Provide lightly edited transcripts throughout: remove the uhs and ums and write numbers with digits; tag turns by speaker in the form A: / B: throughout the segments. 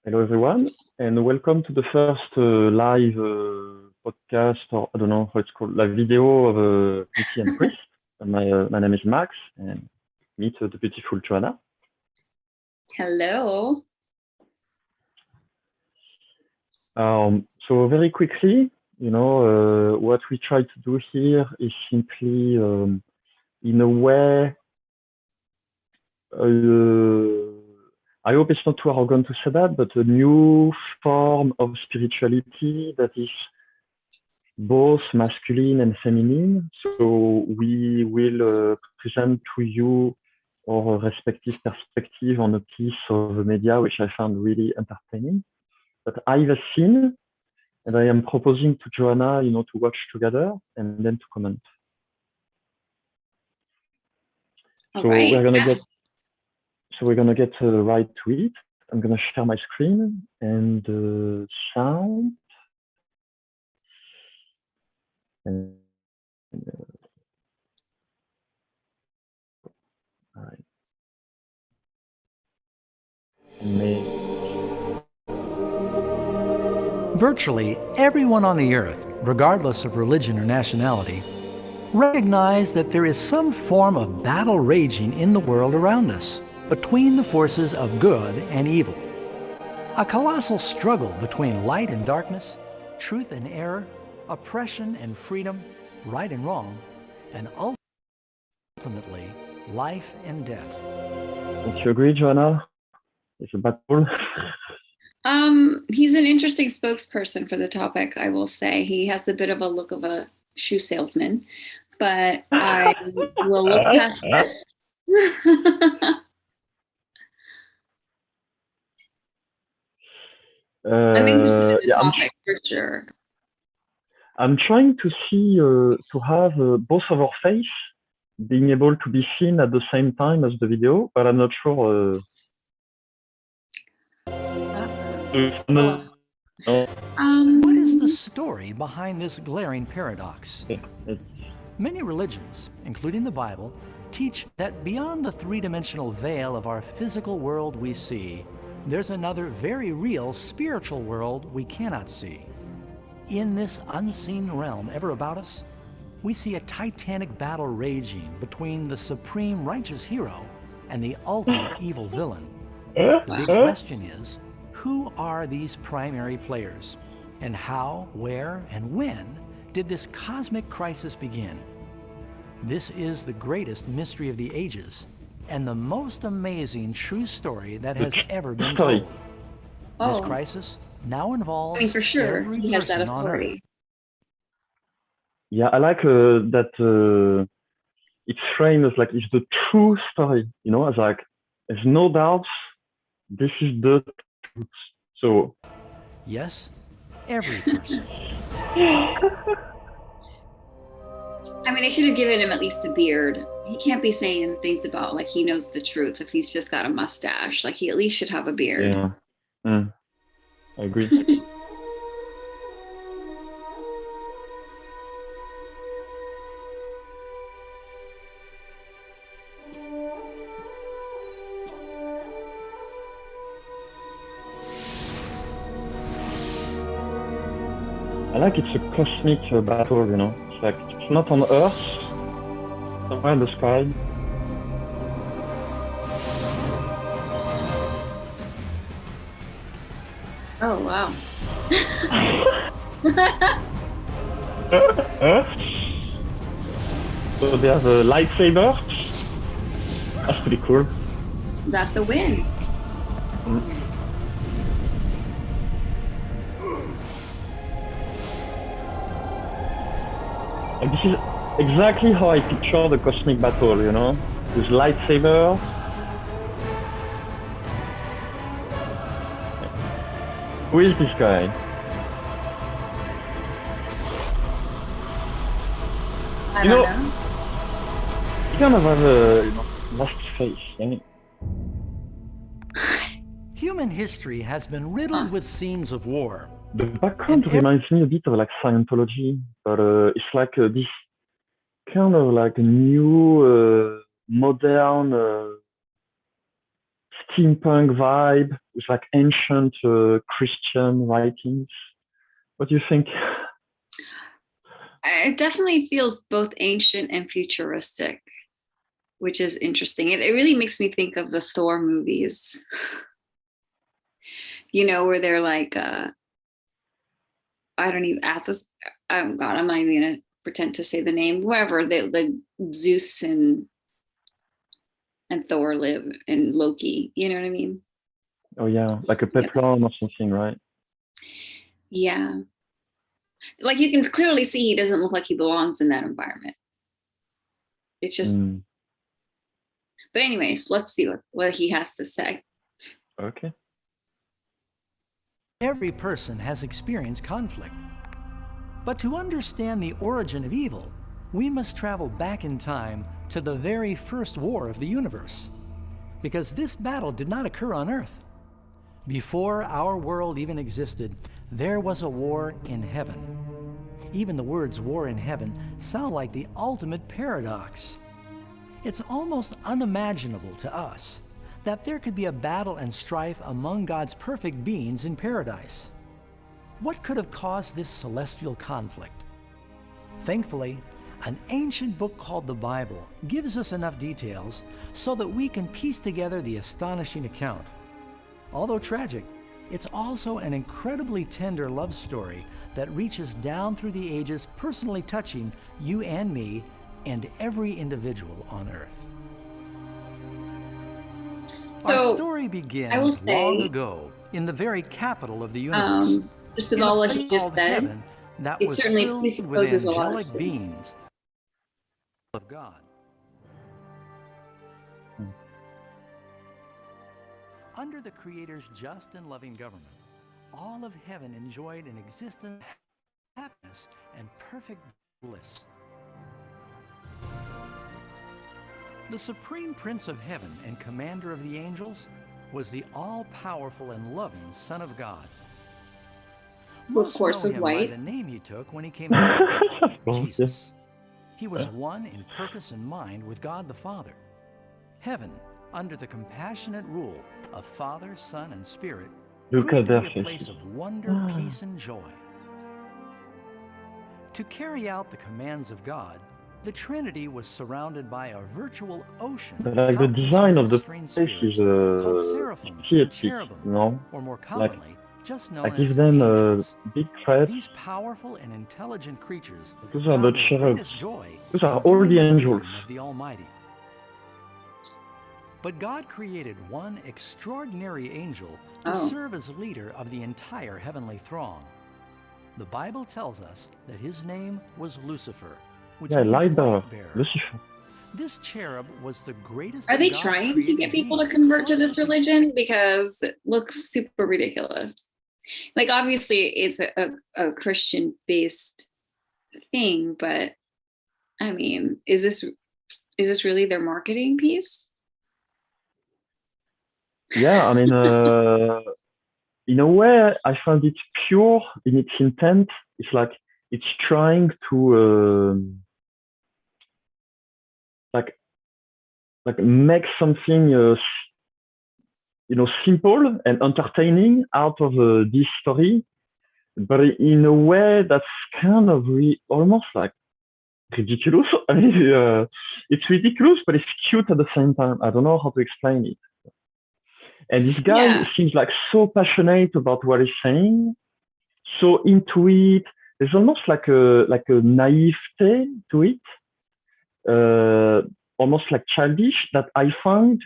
A: Hello, everyone, and welcome to the first live podcast, or I don't know how it's called, live video of Beauty and Priest. My name is Max, and meet the beautiful Joanna.
B: Hello.
A: So very quickly, what we try to do here is simply, in a way, I hope it's not too arrogant to say that, but a new form of spirituality that is both masculine and feminine. So we will present to you our respective perspective on a piece of the media, which I found really entertaining. But I've seen, and I am proposing to Joanna, to watch together and then to comment.
B: All right.
A: We're gonna get right to it. I'm gonna share my screen and sound. And, all right.
C: Virtually everyone on the earth, regardless of religion or nationality, recognize that there is some form of battle raging in the world around us, between the forces of good and evil. A colossal struggle between light and darkness, truth and error, oppression and freedom, right and wrong, and ultimately, life and death.
A: Don't you agree, Joanna? It's a battle.
B: He's an interesting spokesperson for the topic, I will say. He has a bit of a look of a shoe salesman, but I will look past this. I'm interested in the topic for sure.
A: I'm trying to see, to have both of our face being able to be seen at the same time as the video, but I'm not sure.
C: What is the story behind this glaring paradox? Many religions, including the Bible, teach that beyond the three-dimensional veil of our physical world we see, there's another very real spiritual world we cannot see. In this unseen realm ever about us, we see a titanic battle raging between the supreme righteous hero and the ultimate evil villain. The big question is, who are these primary players? And how, where, and when did this cosmic crisis begin? This is the greatest mystery of the ages and the most amazing true story that has ever been told. This crisis now involves
B: for sure
C: every
B: he has that
C: person on Earth.
B: authority.
A: Yeah, I like that it's framed as like it's the true story, as like there's no doubts, this is the truth. So
C: yes, every person.
B: I mean, they should have given him at least a beard. He can't be saying things about like he knows the truth if he's just got a mustache. Like he at least should have a beard.
A: Yeah, I agree. I like it's a cosmic battle, It's like it's not on Earth, somewhere in the sky.
B: Oh, wow.
A: So they have a lightsaber. That's pretty cool.
B: That's a win.
A: And this is exactly how I picture the cosmic battle, With lightsaber. Who is this guy?
B: I don't know.
A: He kind of has a lost face,
C: Human history has been riddled with scenes of war.
A: The background reminds me a bit of like Scientology, but it's like this kind of like a new, modern steampunk vibe with like ancient Christian writings. What do you think?
B: It definitely feels both ancient and futuristic, which is interesting. It really makes me think of the Thor movies, you know, where they're like, I don't even, Athos, oh God, I'm not even gonna pretend to say the name, whatever, the Zeus and Thor live, and Loki, you know what I mean?
A: Oh yeah, like a peplum or something, right?
B: Yeah. Like you can clearly see he doesn't look like he belongs in that environment. It's just, but anyways, let's see what he has to say.
A: Okay.
C: Every person has experienced conflict. But to understand the origin of evil, we must travel back in time to the very first war of the universe, because this battle did not occur on Earth. Before our world even existed, there was a war in heaven. Even the words war in heaven sound like the ultimate paradox. It's almost unimaginable to us that there could be a battle and strife among God's perfect beings in paradise. What could have caused this celestial conflict? Thankfully, an ancient book called the Bible gives us enough details so that we can piece together the astonishing account. Although tragic, it's also an incredibly tender love story that reaches down through the ages, personally touching you and me and every individual on Earth.
B: So,
C: our story begins long ago in the very capital of the universe.
B: Just with all what he just said,
C: heaven that
B: it
C: was
B: certainly
C: filled with
B: presupposes a lot of
C: angelic beings of God. Under the Creator's just and loving government, all of heaven enjoyed an existence of happiness and perfect bliss. The Supreme Prince of Heaven and Commander of the angels was the all-powerful and loving Son of God.
B: Of course,
C: Most know
B: with
C: him
B: white.
C: by the name he took when he came to earth, Jesus. He was one in purpose and mind with God the Father. Heaven, under the compassionate rule of Father, Son, and Spirit,
A: Look
C: proved
A: at
C: to be
A: that
C: a place of wonder, peace, and joy. To carry out the commands of God, the Trinity was surrounded by a virtual ocean
A: But
C: of
A: like the
C: countless
A: design of the
C: ministering
A: place is
C: spirits called seraphim and
A: theatric,
C: cherubim,
A: no?
C: or more
A: Like,
C: commonly, just known
A: I give
C: as
A: them
C: angels.
A: big threats.
C: These powerful and intelligent creatures
A: Those are the
C: found their
A: cherubs.
C: greatest joy
A: Those
C: in
A: are all
C: doing
A: the
C: the
A: angels.
C: bidding of the Almighty. But God created one extraordinary angel to serve as leader of the entire heavenly throng. The Bible tells us that his name was Lucifer, which means light bearer.
A: Lucifer.
C: This cherub was the greatest.
B: Are they trying to get people to convert to this religion? Because it looks super ridiculous. Like, obviously, it's a Christian-based thing, but I mean, is this really their marketing piece?
A: Yeah, I mean, in a way, I find it pure in its intent. It's like it's trying to like make something simple and entertaining out of this story, but in a way that's kind of almost like ridiculous. I mean, it's ridiculous, but it's cute at the same time. I don't know how to explain it. And this guy seems like so passionate about what he's saying, so into it. There's almost like a naivete to it, almost like childish, that I find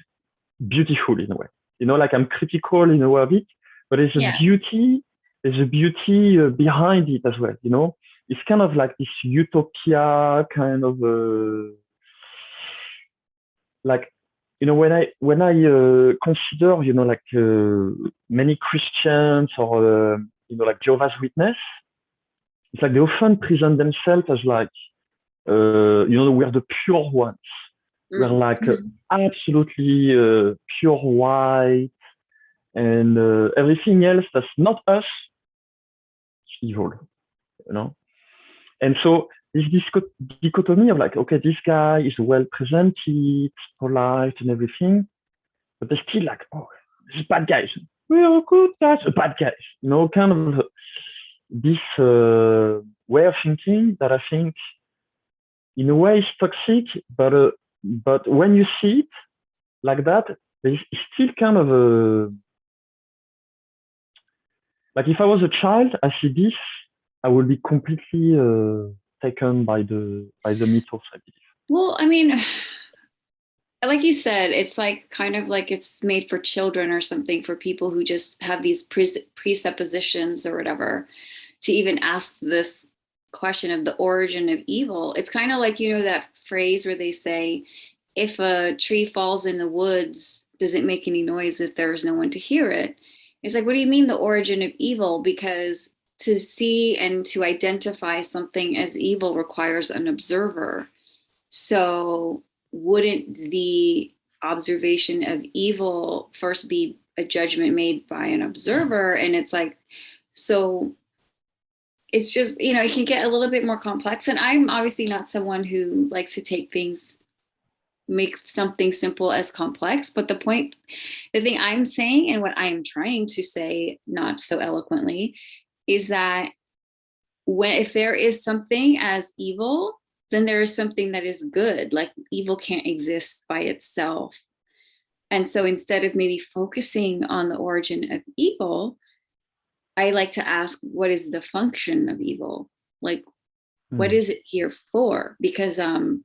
A: beautiful in a way. You know, like I'm critical in a way of it, but there's a beauty. There's a beauty behind it as well. You know, it's kind of like this utopia kind of like. You know, when I consider, you know, like many Christians or like Jehovah's Witness, it's like they often present themselves as like, we're the pure ones. We're like absolutely pure white, and everything else that's not us is evil, you know. And so this dichotomy of like, okay, this guy is well presented, polite and everything, but they're still like, oh, these bad guys. We are good guys, bad guys. You know, kind of this way of thinking that I think, in a way, is toxic. But when you see it like that, it's still kind of a like if I was a child, I see this, I would be completely taken by the mythos, I believe.
B: Well, I mean, like you said, it's like kind of like it's made for children or something, for people who just have these presuppositions or whatever, to even ask this question of the origin of evil. It's kind of like, you know, that phrase where they say, if a tree falls in the woods, does it make any noise if there's no one to hear it? It's like, what do you mean the origin of evil? Because to see and to identify something as evil requires an observer. So wouldn't the observation of evil first be a judgment made by an observer? And it's like, so it's just, you know, it can get a little bit more complex. And I'm obviously not someone who likes to take things, make something simple as complex. But the thing I'm saying and what I am trying to say, not so eloquently, is that if there is something as evil, then there is something that is good. Like evil can't exist by itself. And so instead of maybe focusing on the origin of evil, I like to ask, what is the function of evil? Like, what is it here for? Because the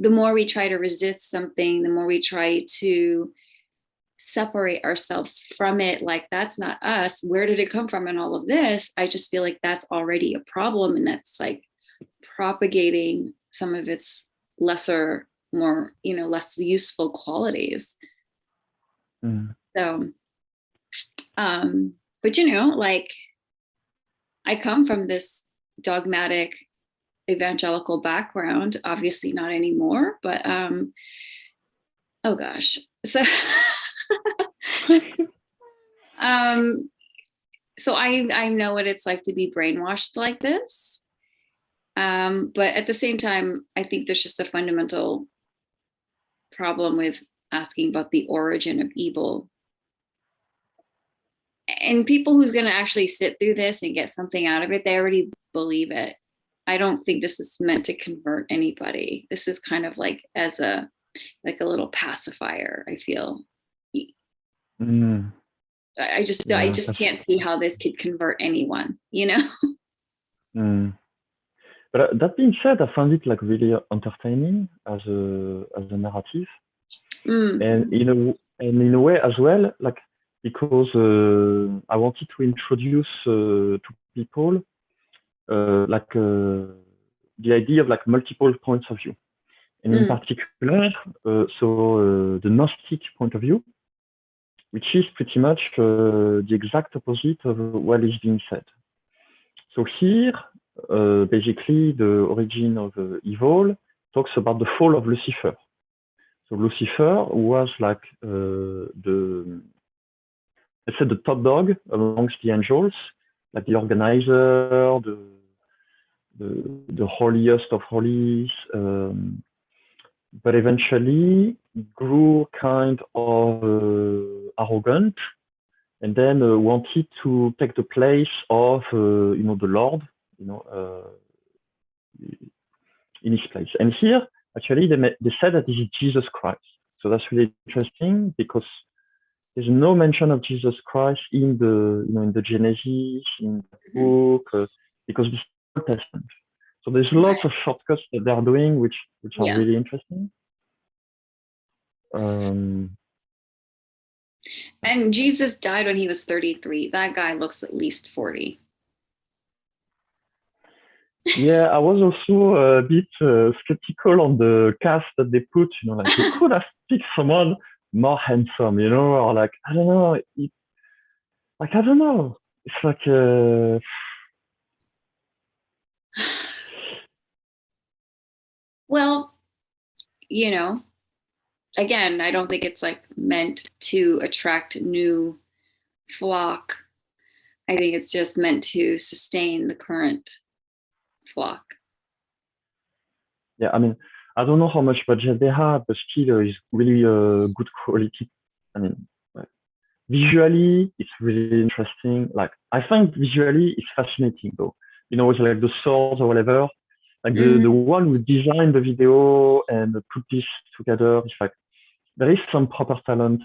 B: more we try to resist something, the more we try to separate ourselves from it, like that's not us, where did it come from, and all of this, I just feel like that's already a problem, and that's like propagating some of its lesser, more, you know, less useful qualities. So but you know, like I come from this dogmatic evangelical background, obviously not anymore, but oh gosh, so so I know what it's like to be brainwashed like this, but at the same time, I think there's just a fundamental problem with asking about the origin of evil. And people who's going to actually sit through this and get something out of it, they already believe it. I don't think this is meant to convert anybody. This is kind of like as a little pacifier, I feel. I just can't see how this could convert anyone, you know?
A: But that being said, I found it like really entertaining as a narrative, and in a way as well, like because I wanted to introduce to people like the idea of like multiple points of view, and in particular, so the Gnostic point of view, which is pretty much the exact opposite of what is being said. So here, basically, the origin of evil talks about the fall of Lucifer. So Lucifer was like let's say the top dog amongst the angels, like the organizer, the holiest of holies, but eventually grew kind of arrogant, and then wanted to take the place of you know, the Lord, you know, in his place. And here, actually, they said that this is Jesus Christ. So that's really interesting because there's no mention of Jesus Christ in the, you know, in the Genesis, in the book, because this is Old Testament. So there's lots of shortcuts that they're doing, which are really interesting.
B: And Jesus died when he was 33. That guy looks at least 40.
A: Yeah, I was also a bit skeptical on the cast that they put. You know, like they could have picked someone more handsome, you know, or like I don't know, like I don't know. It's like
B: well, you know, again, I don't think it's like meant to attract new flock. I think it's just meant to sustain the current flock.
A: Yeah, I mean, I don't know how much budget they have, but still, it's really good quality. I mean, visually, it's really interesting. Like, I find visually it's fascinating though. You know, it's like the swords or whatever. Like the one who designed the video and put this together, it's like there is some proper talent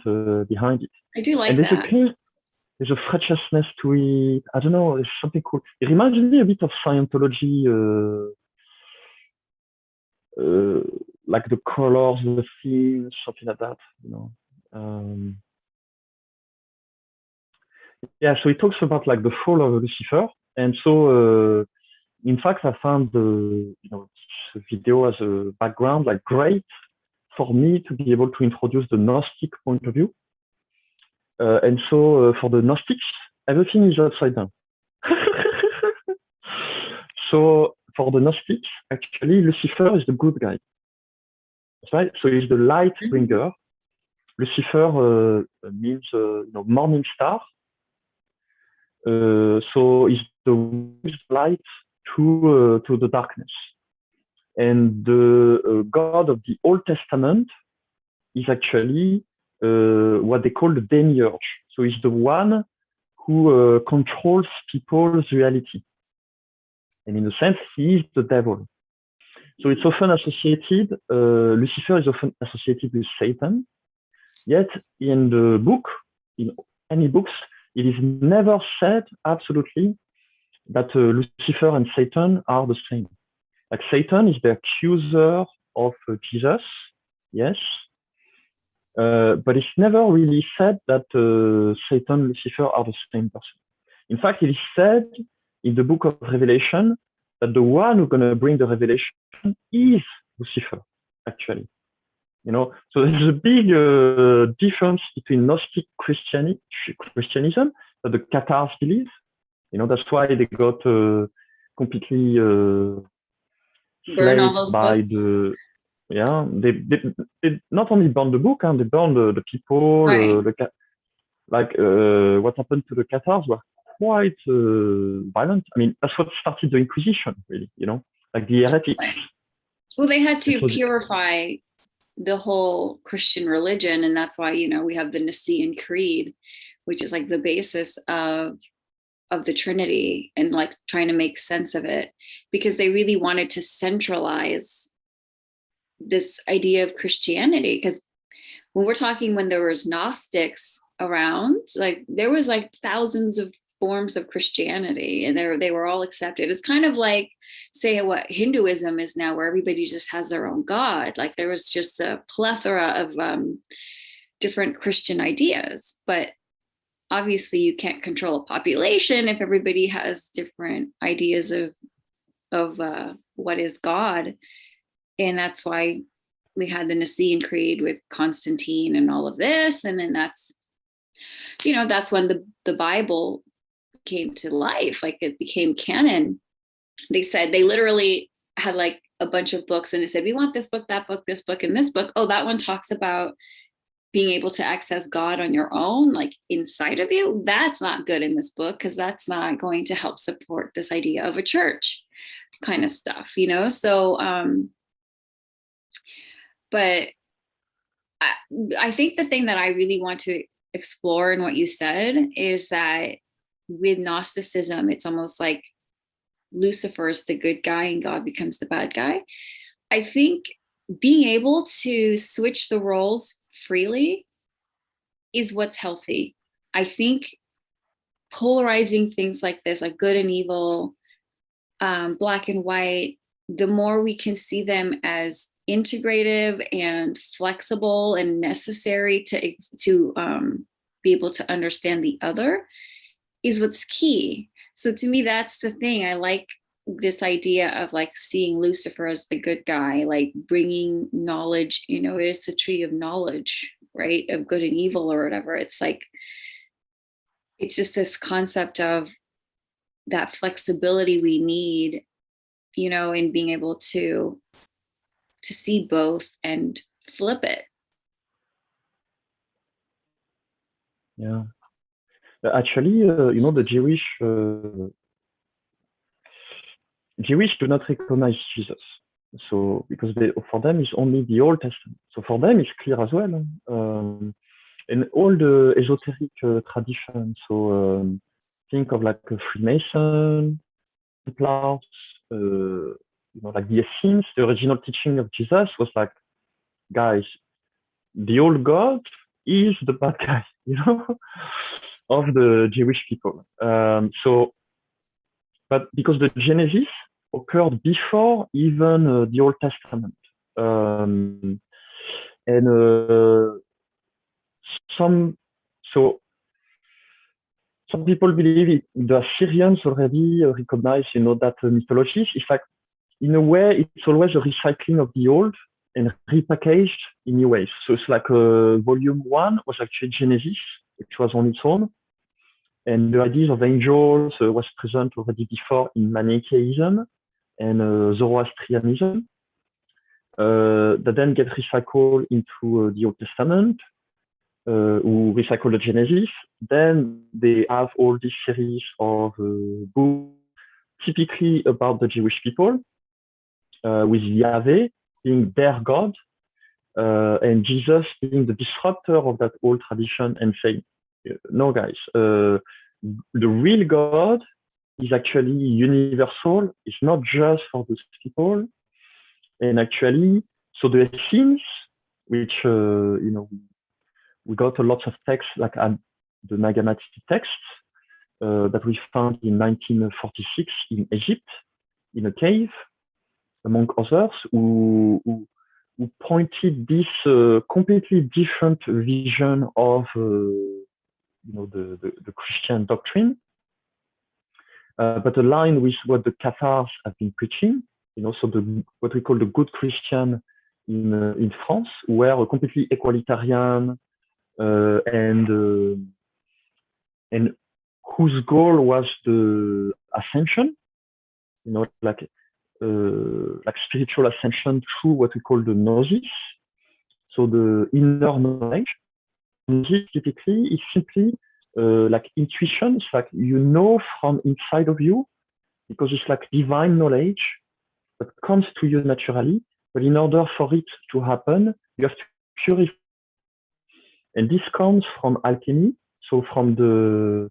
A: behind it.
B: I do like
A: and there's
B: that.
A: There's a freshness to it. I don't know, there's something cool. It reminds me a bit of Scientology, like the colors, the themes, something like that, you know. Yeah, so it talks about like the fall of Lucifer. And so, in fact, I found the this video as a background, like great for me to be able to introduce the Gnostic point of view. And so for the Gnostics, everything is upside down. So for the Gnostics, actually, Lucifer is the good guy. That's right. So he's the light bringer. Lucifer means morning star. So he's the light to the darkness. And the God of the Old Testament is actually what they call the demiurge. So he's the one who controls people's reality. And in a sense, he is the devil. So it's often associated, Lucifer is often associated with Satan. Yet in the book, in any books, it is never said absolutely that Lucifer and Satan are the same. Like Satan is the accuser of Jesus, yes, but it's never really said that Satan and Lucifer are the same person. In fact, it is said in the book of Revelation that the one who's going to bring the revelation is Lucifer, actually. You know, so there's a big difference between Gnostic Christianism that the Cathars believe. You know, that's why they got completely
B: burn all those
A: by
B: books.
A: They not only burned the book, they burned the people.
B: Right.
A: What happened to the Cathars were quite violent. I mean, that's what started the Inquisition, really. You know, like the heretics.
B: Right. Well, they had to purify the whole Christian religion, and that's why we have the Nicene Creed, which is like the basis of the Trinity, and like trying to make sense of it, because they really wanted to centralize this idea of Christianity. Because when there was Gnostics around, like there was like thousands of forms of Christianity, and they were all accepted. It's kind of like, say, what Hinduism is now, where everybody just has their own God. Like there was just a plethora of different Christian ideas, but obviously you can't control a population if everybody has different ideas of what is God. And that's why we had the Nicene Creed with Constantine and all of this. And then that's when the Bible came to life, like it became canon. They said they literally had like a bunch of books, and they said, we want this book, that book, this book, and this book. Oh, that one talks about being able to access God on your own, like inside of you. That's not good in this book, because that's not going to help support this idea of a church kind of stuff, So, but I think the thing that I really want to explore in what you said is that with Gnosticism, it's almost like Lucifer is the good guy and God becomes the bad guy. I think being able to switch the roles freely is what's healthy. I think polarizing things like this, like good and evil, black and white, the more we can see them as integrative and flexible and necessary to be able to understand the other is what's key. So to me, that's the thing. I like this idea of like seeing Lucifer as the good guy, like bringing knowledge, it's a tree of knowledge, right? Of good and evil or whatever. It's like, it's just this concept of that flexibility we need, in being able to see both and flip it.
A: Yeah. Actually, the Jewish do not recognize Jesus. So because for them it's only the Old Testament. So for them it's clear as well. And all the esoteric traditions. So think of like a Freemason, Templars, like the Essenes. The original teaching of Jesus was like, guys, the old God is the bad guy, of the Jewish people. But because the Genesis occurred before even the Old Testament. And some people believe the Assyrians already recognize, that mythology. In fact, in a way, it's always a recycling of the old and repackaged in new ways. So it's like volume 1 was actually Genesis, which was on its own. And the ideas of angels was present already before in Manichaeism and Zoroastrianism. That then get recycled into the Old Testament, who recycle the Genesis. Then they have all this series of books, typically about the Jewish people, with Yahweh being their God, and Jesus being the disruptor of that old tradition and saying, no, guys, the real God is actually universal. It's not just for those people. And actually, so the Essenes, which, we got a lot of texts, like the Nag Hammadi texts that we found in 1946 in Egypt, in a cave, among others, who pointed this completely different vision of the Christian doctrine, but aligned with what the Cathars have been preaching. So what we call the good Christian in France, were completely egalitarian and whose goal was the ascension, like spiritual ascension through what we call the gnosis, so the inner knowledge. Gnosis typically is simply like intuition. It's like from inside of you, because it's like divine knowledge that comes to you naturally. But in order for it to happen, you have to purify. And this comes from alchemy, so from the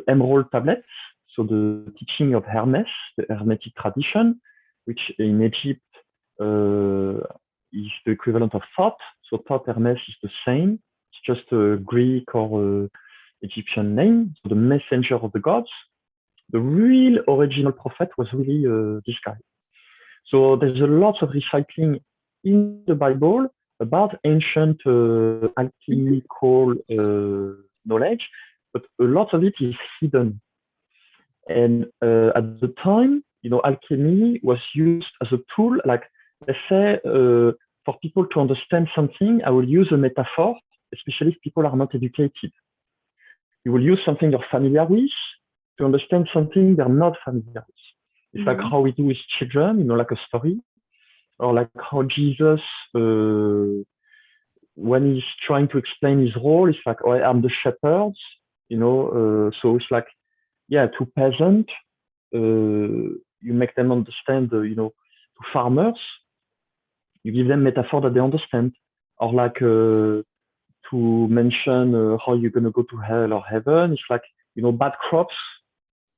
A: emerald tablets, so the teaching of Hermes, the Hermetic tradition, which in Egypt is the equivalent of Thoth. So Thoth, Hermes is the same. It's just a Greek or Egyptian name, so the messenger of the gods. The real original prophet was really this guy. So there's a lot of recycling in the Bible about ancient alchemical knowledge, but a lot of it is hidden. And at the time, alchemy was used as a tool, like, let's say, for people to understand something, I will use a metaphor, especially if people are not educated. You will use something you're familiar with to understand something they're not familiar with. It's like how we do with children, like a story, or like how Jesus, when he's trying to explain his role, it's like, I'm the shepherd, so it's like, to peasants, you make them understand, to farmers, you give them metaphor that they understand, or like to mention how you're going to go to hell or heaven. It's like, bad crops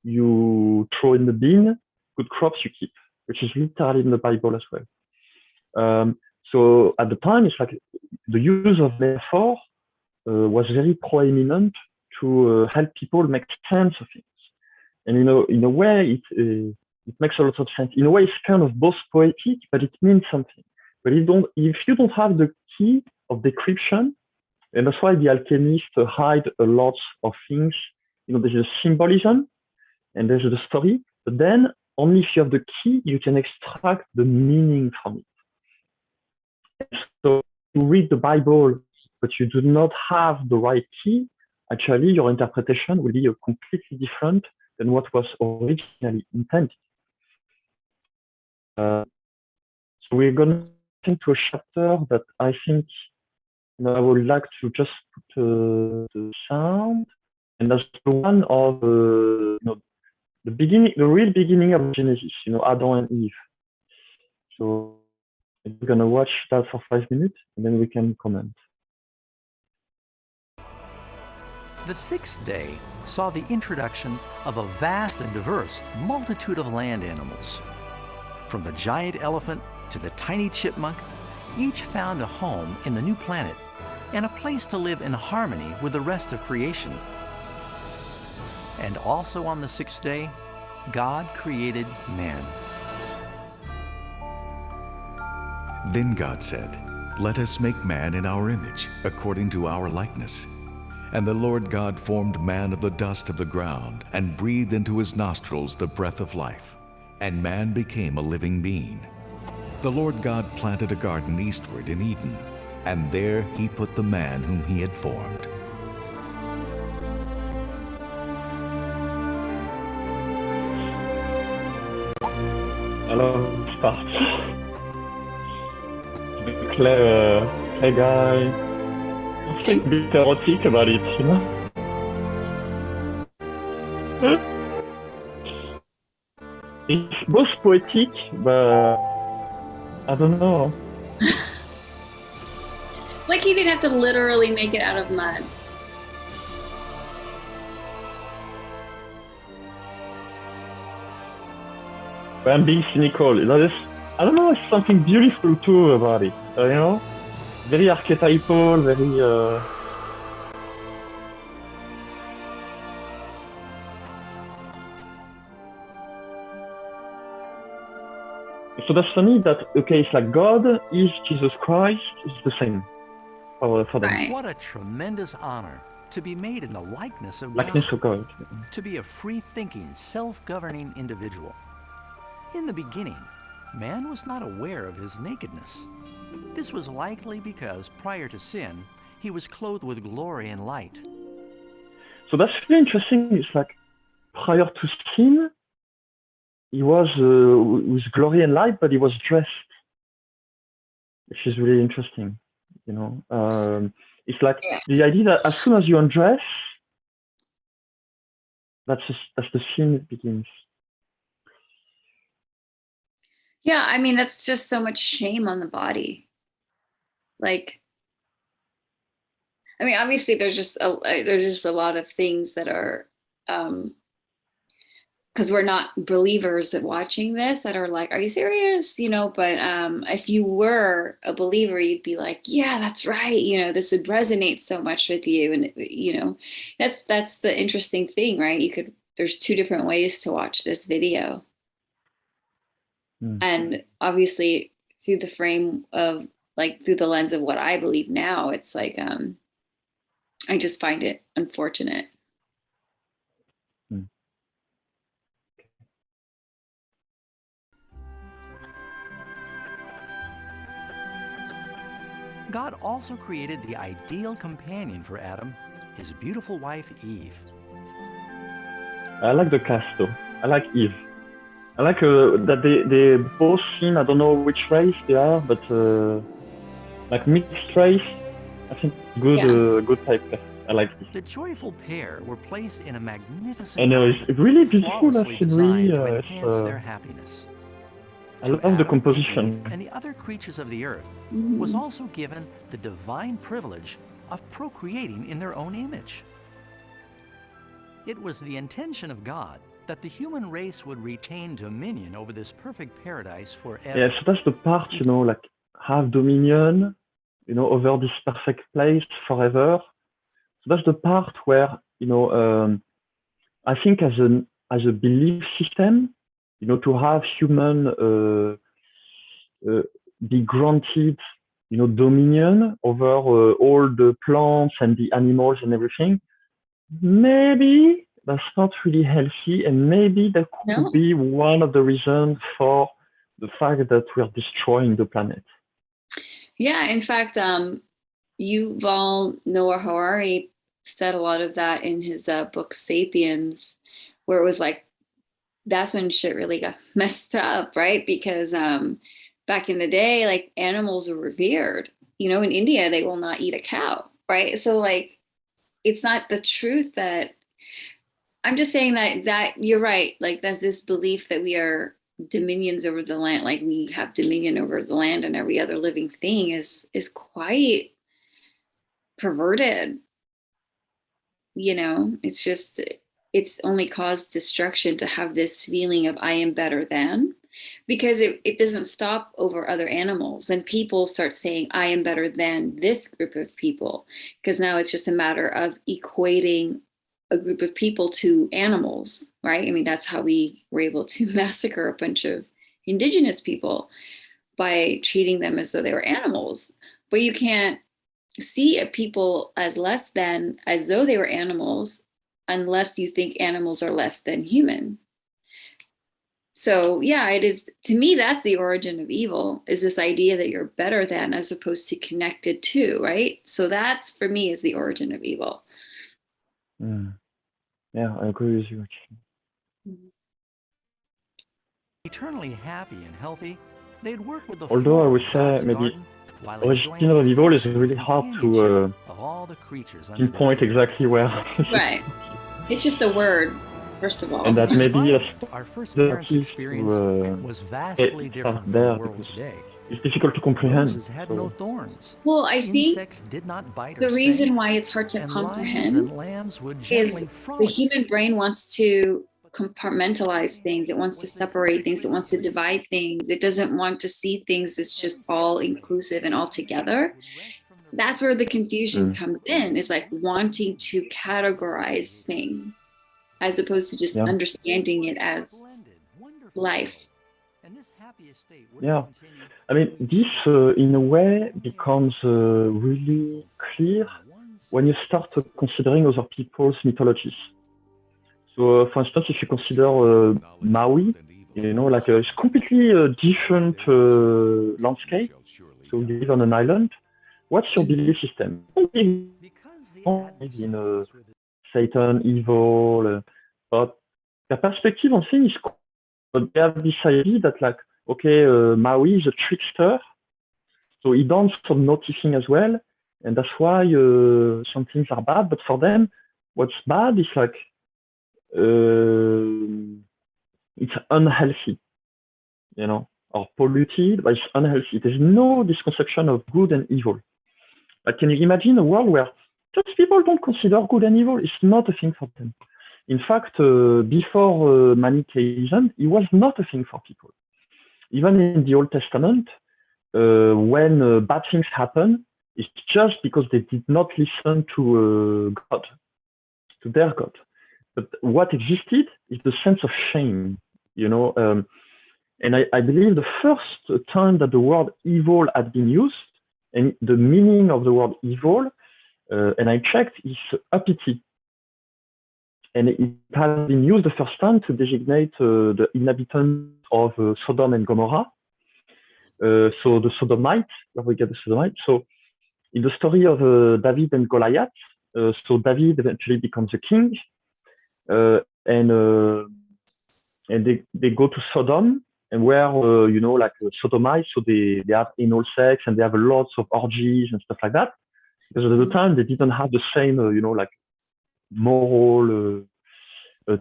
A: you throw in the bin, good crops you keep, which is literally in the Bible as well. So at the time, it's like the use of metaphor was very proeminent to help people make sense of things. And in a way, it makes a lot of sense. In a way, it's kind of both poetic, but it means something. But if you don't have the key of decryption, and that's why the alchemists hide a lot of things. There's a symbolism and there's the story, but then only if you have the key, you can extract the meaning from it. So you read the Bible, but you do not have the right key, actually your interpretation will be completely different than what was originally intended. So we're going to into a chapter that I think I would like to just put the sound, and that's the one of the beginning, the real beginning of Genesis, Adam and Eve. So we're gonna watch that for 5 minutes, and then we can comment.
C: The sixth day saw the introduction of a vast and diverse multitude of land animals. From the giant elephant to the tiny chipmunk, each found a home in the new planet and a place to live in harmony with the rest of creation. And also on the sixth day, God created man.
D: Then God said, "Let us make man in our image, according to our likeness." And the Lord God formed man of the dust of the ground and breathed into his nostrils the breath of life, and man became a living being. The Lord God planted a garden eastward in Eden, and there he put the man whom he had formed.
A: I love this part. The clay guy. Something a bit erotic about it, you know? It's both poetic, but I don't know.
B: Like he didn't have to literally make it out of mud.
A: But I'm being cynical. I don't know, it's something beautiful too about it, you know? Very archetypal, very... So that's funny that, okay, it's like God is Jesus Christ, it's the same for them.
B: Right.
C: What a tremendous honor to be made in the likeness of
A: Likeness of
C: God,
A: God.
C: to be a free-thinking, self-governing individual. In the beginning, man was not aware of his nakedness. This was likely because prior to sin, he was clothed with glory and light.
A: So that's really interesting. It's like prior to sin, he was with glory and light, but he was dressed, which is really interesting. You know, it's like the idea that as soon as you undress, that's the sin begins.
B: Yeah, I mean, that's just so much shame on the body. Like, I mean, obviously there's just a lot of things that are, because we're not believers at watching this that are like, are you serious? You know, but if you were a believer, you'd be like, yeah, that's right. You know, this would resonate so much with you. And, you know, that's the interesting thing, right? There's two different ways to watch this video. And obviously through the frame of like, through the lens of what I believe now, it's like, I just find it unfortunate.
C: God also created the ideal companion for Adam, his beautiful wife, Eve.
A: I like the cast though. I like Eve. I like that they both seem, I don't know which race they are, but like mixed race. I think good type. I like this.
C: The joyful pair were placed in a magnificent
A: And it's really beautiful.
C: flawlessly
A: Actually,
C: designed to enhance their happiness.
A: I love the composition.
C: And the other creatures of the earth was also given the divine privilege of procreating in their own image. It was the intention of God that the human race would retain dominion over this perfect paradise forever.
A: Yeah, so that's the part, you know, like have dominion, you know, over this perfect place forever. So that's the part where, you know, I think as a belief system, you know, to have human be granted, you know, dominion over all the plants and the animals and everything, maybe that's not really healthy, and maybe that could be one of the reasons for the fact that we are destroying the planet.
B: Yeah, in fact, Yuval Noah Harari said a lot of that in his book Sapiens, where it was like, that's when shit really got messed up, right? Because back in the day, like animals were revered. You know, in India, they will not eat a cow, right? So like, it's not the truth that, I'm just saying that you're right. Like there's this belief that we are dominions over the land, like we have dominion over the land and every other living thing is quite perverted. you know, it's only caused destruction to have this feeling of I am better than, because it doesn't stop over other animals, and people start saying I am better than this group of people, because now it's just a matter of equating a group of people to animals, right? I mean, that's how we were able to massacre a bunch of indigenous people, by treating them as though they were animals. But you can't see a people as less than, as though they were animals, unless you think animals are less than human. So yeah, it is, to me, that's the origin of evil, is this idea that you're better than as opposed to connected to, right? So that's, for me, is the origin of evil.
A: Yeah, I agree with you, actually.
C: Eternally happy and healthy, they'd work with the
A: Although I would say
C: God's
A: maybe
C: garden while enjoying
A: origin of
C: the
A: evil is
C: affection
A: really
C: and
A: hard
C: companionship
A: to
C: of all the creatures under their
A: pinpoint
C: care.
A: exactly where.
B: Right. It's just a word, first of all.
A: And that maybe
C: Our first parents' experience was vastly different from the world today.
A: It's difficult to comprehend.
C: Roses had no thorns.
B: Well, I think
C: insects did not bite or
B: the reason
C: sting,
B: why it's hard to
C: and lions
B: comprehend
C: and lambs would
B: is
C: gently
B: the
C: frolic.
B: human brain wants to compartmentalize things. It wants to separate things. It wants to divide things. It doesn't want to see things as just all inclusive and all together. That's where the confusion comes in, is like wanting to categorize things as opposed to just understanding it as life.
A: Yeah, I mean, this in a way becomes really clear when you start considering other people's mythologies. So, for instance, if you consider Maui, you know, like it's completely different landscape. So you live on an island. What's your belief system? In Satan, evil, but their perspective on things, they have this idea that, like, okay, Maui is a trickster, so he done some noticing as well, and that's why some things are bad. But for them, what's bad is like it's unhealthy, you know, or polluted, but it's unhealthy. There's no this conception of good and evil. Like, can you imagine a world where just people don't consider good and evil? It's not a thing for them. In fact, before Manichaeism, it was not a thing for people. Even in the Old Testament, when bad things happen, it's just because they did not listen to God, to their God. But what existed is the sense of shame, you know. And I believe the first time that the word evil had been used, and the meaning of the word evil, and I checked, is uppity. And it has been used the first time to designate the inhabitants of Sodom and Gomorrah. So the Sodomites, where we get the Sodomites. So in the story of David and Goliath, so David eventually becomes a king, and they go to Sodom, and where you know, like Sodomites, so they have anal sex and they have lots of orgies and stuff like that. Because at the time they didn't have the same, you know, like moral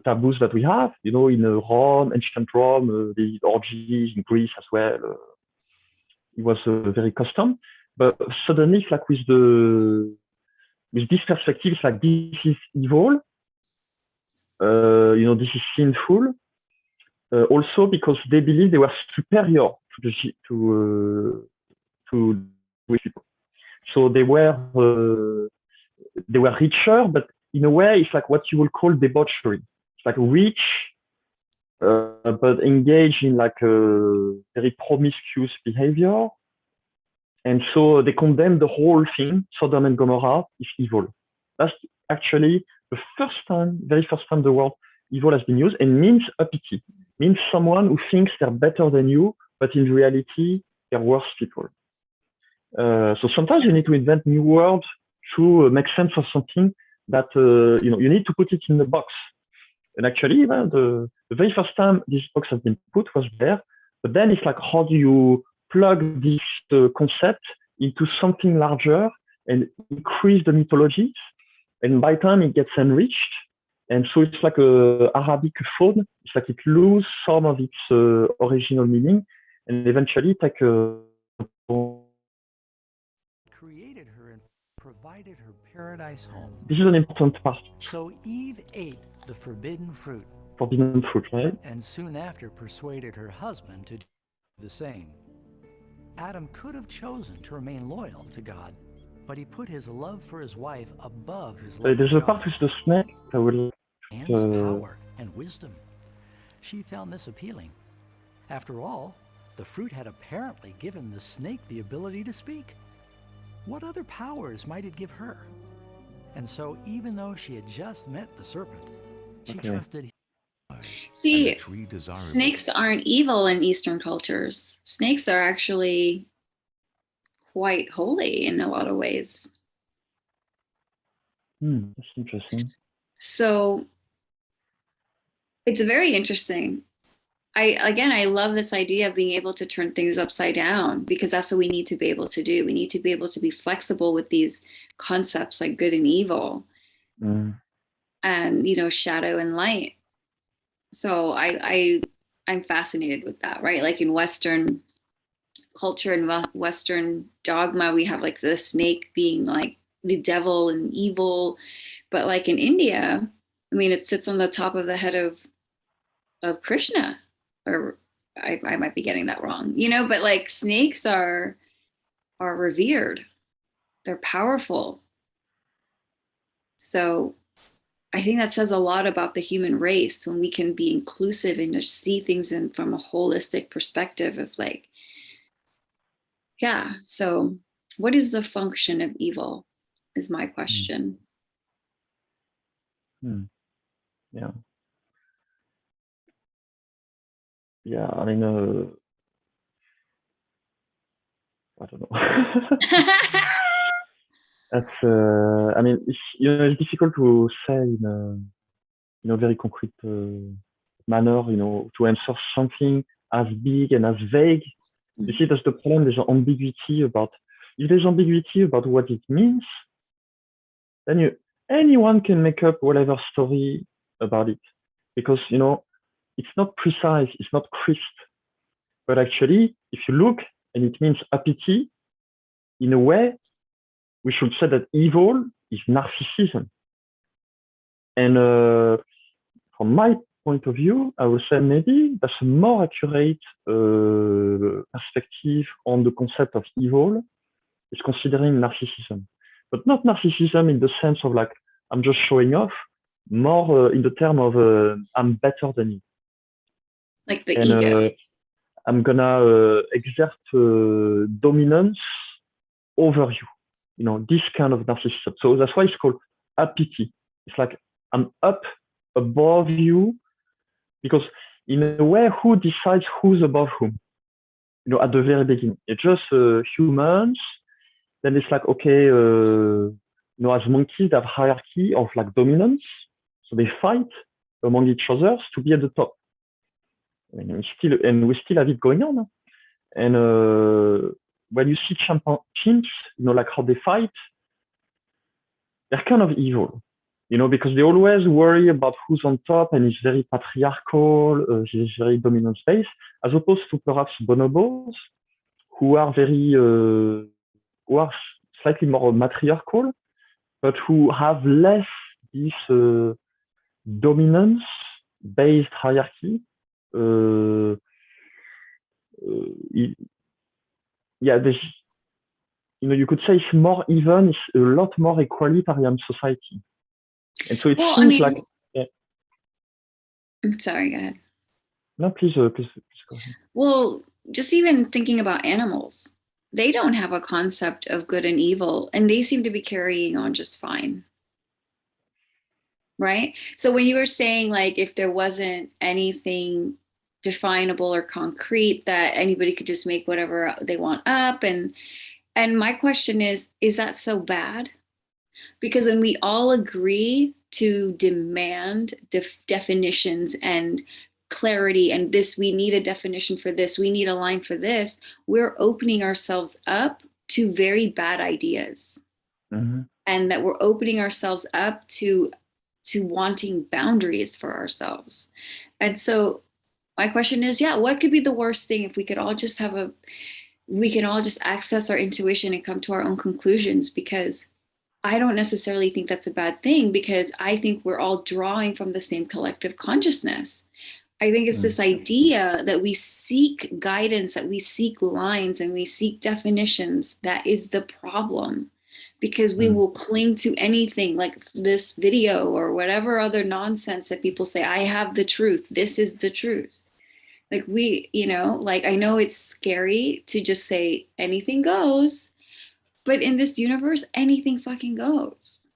A: taboos that we have. You know, in Rome, ancient Rome, the orgies, in Greece as well. It was very custom. But suddenly, it's like with this perspective, it's like this is evil. You know, this is sinful. Also because they believe they were superior to people. So they were richer, but in a way, it's like what you would call debauchery. It's like rich, but engaged in like a very promiscuous behavior. And so they condemn the whole thing. Sodom and Gomorrah is evil. That's actually the very first time the word evil has been used, and means uppity, means someone who thinks they're better than you, but in reality, they're worse people. So sometimes you need to invent new words to make sense of something that, you know, you need to put it in the box. And actually, the very first time this box has been put was there, but then it's like, how do you plug this concept into something larger and increase the mythologies? And by the time it gets enriched, and so it's like a Arabic phone. It's like it loses some of its original meaning, and eventually it's like
C: created her in provided her paradise home.
A: This is an important part.
C: So Eve ate the forbidden fruit.
A: Forbidden fruit, right?
C: And soon after persuaded her husband to do the same. Adam could have chosen to remain loyal to God, but he put his love for his wife above his love
A: There's
C: for
A: a part
C: God.
A: with the snake that will...
C: And his power and wisdom. She found this appealing. After all, the fruit had apparently given the snake the ability to speak. What other powers might it give her? And so even though she had just met the serpent, she trusted.
B: See, snakes aren't evil in Eastern cultures. Snakes are actually quite holy in a lot of ways.
A: That's interesting.
B: So it's very interesting. I love this idea of being able to turn things upside down, because that's what we need to be able to do. We need to be able to be flexible with these concepts like good and evil, and, you know, shadow and light. So I'm fascinated with that, right? Like in Western culture and Western dogma, we have like the snake being like the devil and evil, but like in India, I mean, it sits on the top of the head of Krishna, or I might be getting that wrong, you know, but like snakes are revered. They're powerful. So I think that says a lot about the human race when we can be inclusive and just see things from a holistic perspective of like, yeah. So what is the function of evil is my question.
A: Yeah. Yeah, I mean, I don't know. That's, I mean, it's difficult to say in a very concrete manner, to answer something as big and as vague. You see, that's the problem. There's ambiguity about. If there's ambiguity about what it means, then anyone can make up whatever story about it, because it's not precise, it's not crisp. But actually, if you look, and it means apathy, in a way, we should say that evil is narcissism. And from my point of view, I would say maybe that's a more accurate perspective on the concept of evil, is considering narcissism. But not narcissism in the sense of like, I'm just showing off, more in the term of I'm better than you.
B: Like the ego.
A: I'm gonna exert dominance over you. This kind of narcissism. So that's why it's called apathy. It's like I'm up above you, because in a way, who decides who's above whom? At the very beginning, it's just humans. Then it's like, okay, as monkeys, they have hierarchy of like dominance, so they fight among each other to be at the top. And we still have it going on. And when you see chimps, like how they fight, they're kind of evil, because they always worry about who's on top, and it's very patriarchal, it's very dominant space, as opposed to perhaps bonobos, who are slightly more matriarchal, but who have less this dominance-based hierarchy. You could say it's more even, it's a lot more equalitarian society. And so it seems like... Yeah.
B: I'm sorry, go ahead.
A: No, please go ahead.
B: Well, just even thinking about animals, they don't have a concept of good and evil, and they seem to be carrying on just fine. Right? So when you were saying, like, if there wasn't anything definable or concrete, that anybody could just make whatever they want up, and my question is that so bad? Because when we all agree to demand definitions and clarity, and this, we need a definition for this, we need a line for this, we're opening ourselves up to very bad ideas. And that we're opening ourselves up to wanting boundaries for ourselves. And so my question is, what could be the worst thing if we could all just access our intuition and come to our own conclusions? Because I don't necessarily think that's a bad thing, because I think we're all drawing from the same collective consciousness. I think it's this idea that we seek guidance, that we seek lines and we seek definitions. That is the problem, because we will cling to anything like this video or whatever other nonsense that people say, I have the truth. This is the truth. Like like I know it's scary to just say anything goes, but in this universe, anything fucking goes,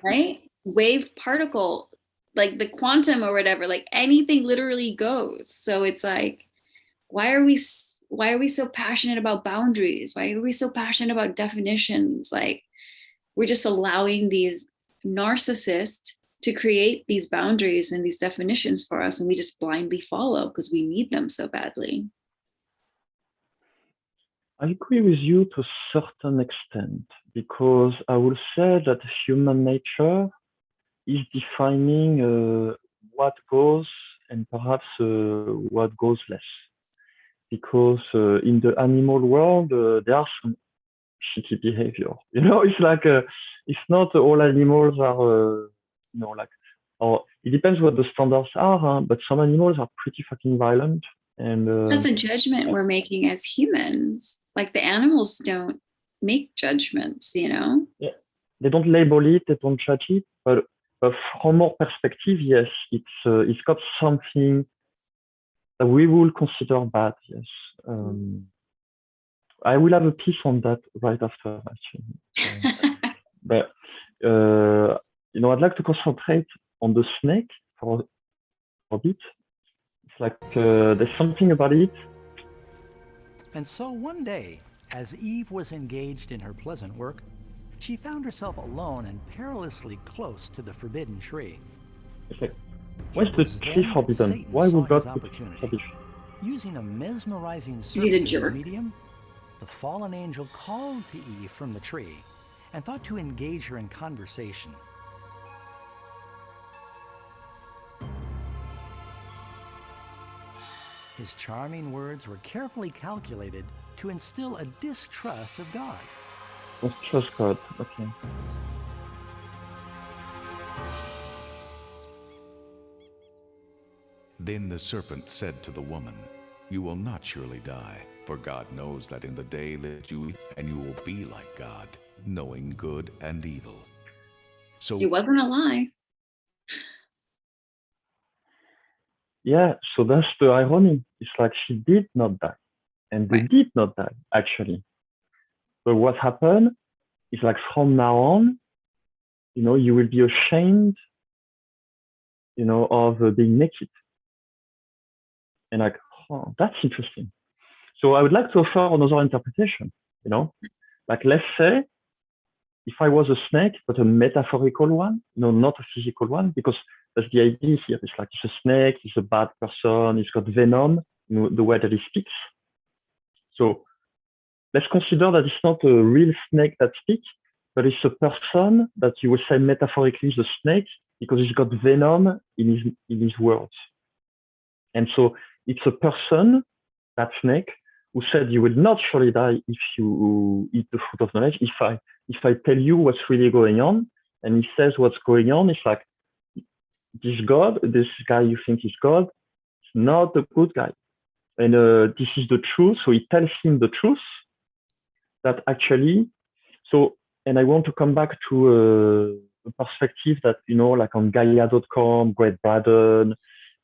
B: right? Wave, particle, like the quantum or whatever, like anything literally goes. So it's like, why are we so passionate about boundaries? Why are we so passionate about definitions? Like, we're just allowing these narcissists to create these boundaries and these definitions for us, and we just blindly follow because we need them so badly.
A: I agree with you to a certain extent, because I will say that human nature is defining what goes and perhaps what goes less. Because in the animal world, there are some shitty behavior. It's like it's not all animals are, or it depends what the standards are, huh? But some animals are pretty fucking violent. And
B: that's a judgment we're making as humans. Like the animals don't make judgments, Yeah.
A: They don't label it, they don't judge it, but from our perspective, yes, it's got something that we will consider bad, yes. I will have a piece on that right after, actually. But I'd like to concentrate on the snake for a bit. It's like there's something about it.
C: And so one day, as Eve was engaged in her pleasant work, she found herself alone and perilously close to the forbidden tree.
A: It's like, why is the tree forbidden? Why would God put it forbidden?
C: Using a mesmerizing serpent as medium, the fallen angel called to Eve from the tree and thought to engage her in conversation. His charming words were carefully calculated to instill a distrust of God.
A: Trust God, okay.
D: Then the serpent said to the woman, "You will not surely die, for God knows that in the day that you eat, and you will be like God, knowing good and evil." So
B: it wasn't a lie.
A: Yeah, so that's the irony. It's like she did not die, and they did not die, actually. But what happened is like from now on, you will be ashamed, of being naked. And like, oh, that's interesting. So I would like to offer another interpretation, Like, let's say, if I was a snake, but a metaphorical one, not a physical one, because that's the idea here. It's like, it's a snake, it's a bad person, it's got venom, the way that he speaks. So let's consider that it's not a real snake that speaks, but it's a person that you would say metaphorically is a snake because he's got venom in his words. And so it's a person, that snake, who said you will not surely die if you eat the fruit of knowledge. If I tell you what's really going on, and he says what's going on, it's like, this guy you think is God, is not a good guy. And this is the truth. So he tells him the truth that actually, and I want to come back to a perspective that, like on Gaia.com, Great Braden,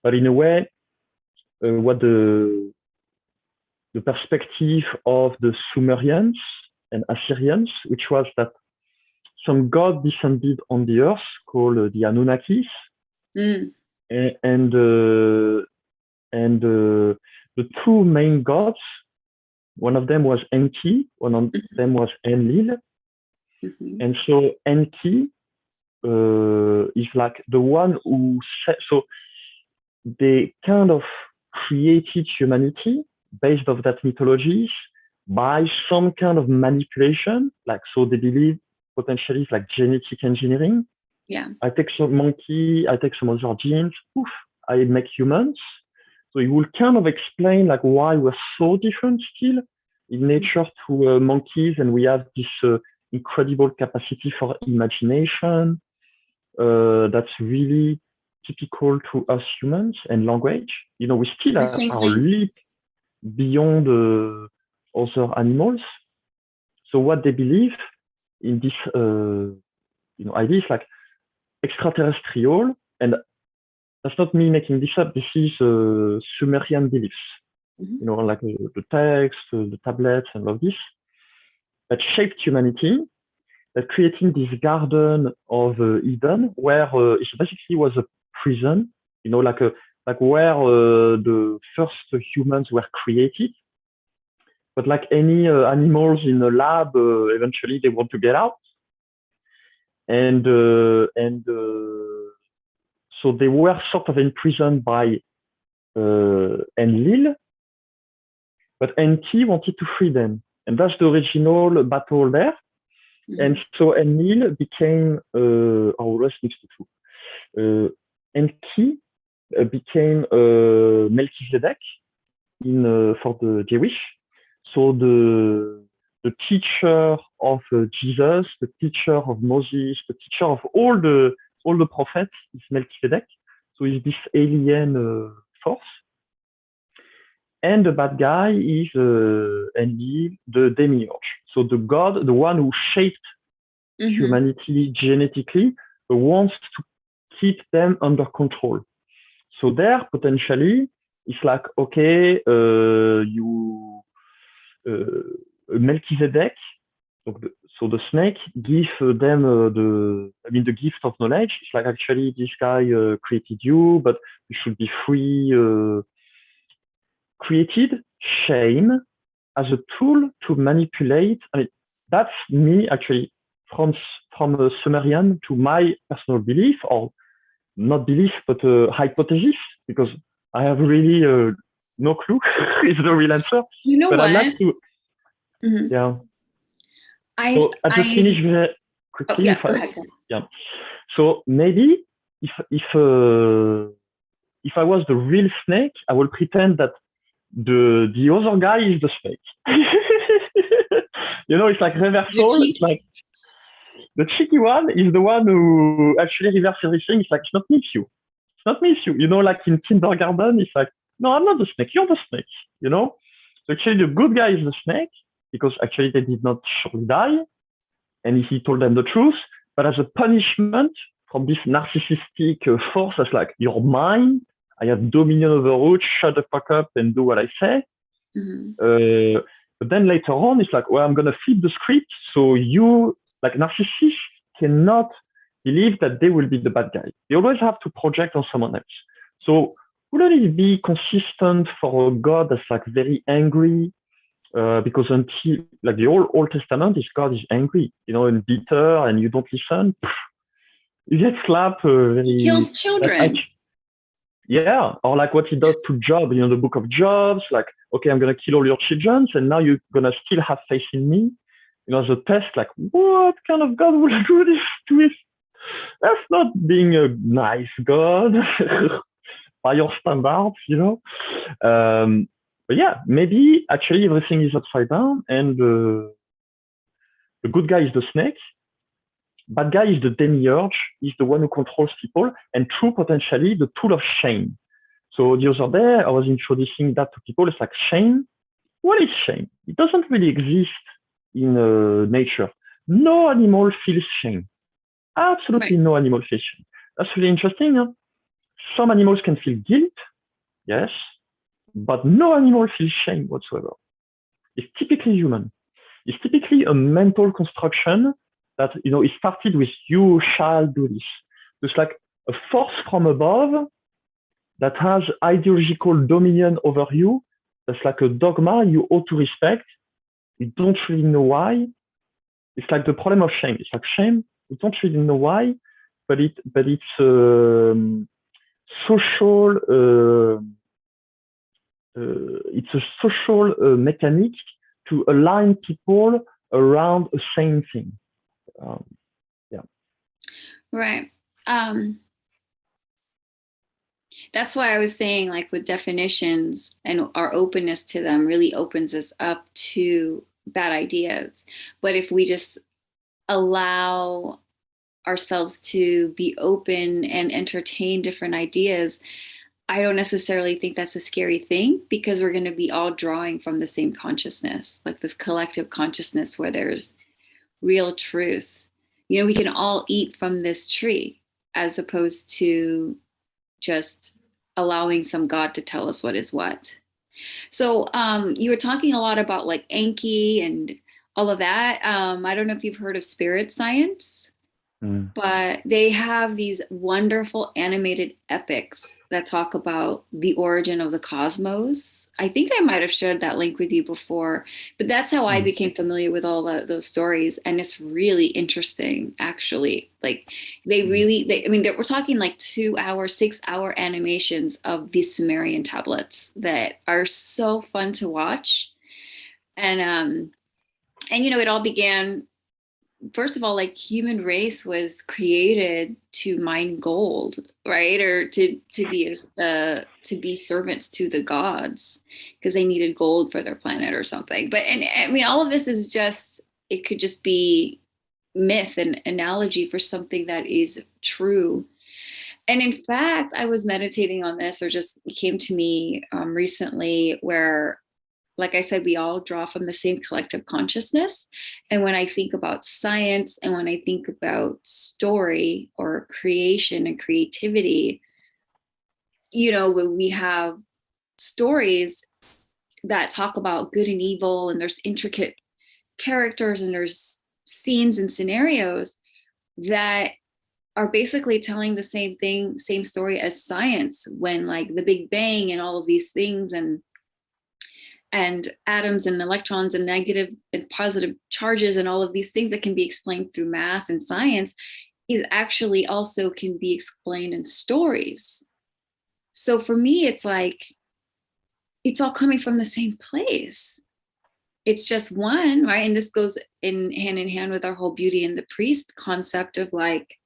A: but in a way, what the perspective of the Sumerians and Assyrians, which was that some god descended on the earth called the Anunnakis, and the two main gods, one of them was Enki, one of them was Enlil, and so Enki is like the one who so they kind of created humanity based off that mythology by some kind of manipulation, like, so they believe potentially it's like genetic engineering.
B: Yeah.
A: I take some monkey, I take some other genes, poof, I make humans. So it will kind of explain like why we're so different still in nature to monkeys, and we have this incredible capacity for imagination. That's really typical to us humans and language. You know, we still have our leap beyond other animals. So what they believe in this, idea is like extraterrestrial, and that's not me making this up. This is Sumerian beliefs. You know, like the text, the tablets, and all of this that shaped humanity, that creating this garden of Eden, where it basically was a prison. You know, like where the first humans were created. But like any animals in a lab, eventually they want to get out, and so they were sort of imprisoned by Enlil, but Enki wanted to free them, and that's the original battle there. And so Enlil became, let's mix the two. Enki became Melchizedek for the Jewish. So the teacher of Jesus, the teacher of Moses, the teacher of all the prophets is Melchizedek. So he's this alien force. And the bad guy is Enlil, the demiurge. So the god, the one who shaped humanity genetically, wants to keep them under control. So there, potentially, it's like, okay, Melchizedek, so the snake, give them the gift of knowledge. It's like, actually, this guy created you, but you should be free. Created shame as a tool to manipulate. I mean, that's me actually from a Sumerian to my personal belief, or not belief, but hypothesis, because I have really no clue is the real answer.
B: You know
A: but
B: what?
A: I'd like to, yeah. So I just finish very quickly.
B: Go ahead.
A: Yeah. So maybe if I was the real snake, I will pretend that the other guy is the snake. You know, it's like reversal. It's like the cheeky one is the one who actually reverse everything. It's like, it's not me, it's you. It's not me, it's you. You know, like in kindergarten, it's like, no, I'm not the snake. You're the snake. You know. So actually, the good guy is the snake because actually they did not surely die, and he told them the truth. But as a punishment from this narcissistic force, that's like, you're mine. I have dominion over you. Shut the fuck up and do what I say. But then later on, it's like, well, I'm gonna flip the script, so you, like narcissists, cannot believe that they will be the bad guy. They always have to project on someone else. So wouldn't it be consistent for a God that's like very angry? Because until like the Old Testament, is God is angry, you know, and bitter, and you don't listen. You get slapped.
B: He kills children.
A: Yeah, or like what he does to Job, you know, the book of Jobs, like, okay, I'm going to kill all your children, and now you're going to still have faith in me. You know, as a test, like, what kind of God will do this to us? That's not being a nice God by your standards, you know. But yeah, maybe actually everything is upside down, and the good guy is the snake. Bad guy is the demiurge, is the one who controls people, and true, potentially, the tool of shame. So the other day, I was introducing that to people. It's like, shame. What is shame? It doesn't really exist in nature. No animal feels shame. Absolutely no animal feels shame. That's really interesting. Huh? Some animals can feel guilt, yes, but no animal feels shame whatsoever. It's typically human. It's typically a mental construction that, you know, it started with, you shall do this. It's like a force from above that has ideological dominion over you. That's like a dogma you ought to respect. You don't really know why. It's like the problem of shame. It's like shame. We don't really know why, but it's social. It's a social mechanic to align people around a same thing. Yeah.
B: Right. That's why I was saying, like, with definitions and our openness to them really opens us up to bad ideas. But if we just allow ourselves to be open and entertain different ideas, I don't necessarily think that's a scary thing, because we're going to be all drawing from the same consciousness, like this collective consciousness where there's real truth. You know, we can all eat from this tree, as opposed to just allowing some God to tell us what is what. So you were talking a lot about like Enki and all of that. I don't know if you've heard of spirit science, but they have these wonderful animated epics that talk about the origin of the cosmos. I think I might have shared that link with you before, but that's how I became familiar with all those stories. And it's really interesting, actually. Like we're talking like 2-hour, 6-hour animations of these Sumerian tablets that are so fun to watch. And you know, it all began, first of all, like human race was created to mine gold, right? Or to be servants to the gods, because they needed gold for their planet or something. But and I mean, all of this is just, it could just be myth and analogy for something that is true. And in fact, I was meditating on this, or just it came to me recently, where, like I said, we all draw from the same collective consciousness. And when I think about science, and when I think about story or creation and creativity, you know, when we have stories that talk about good and evil, and there's intricate characters, and there's scenes and scenarios that are basically telling the same thing, same story as science, when like the Big Bang and all of these things, and atoms and electrons and negative and positive charges and all of these things that can be explained through math and science, is actually also can be explained in stories. So for me, it's like, it's all coming from the same place. It's just one, right? And this goes in hand with our whole Beauty and the Priest concept of like,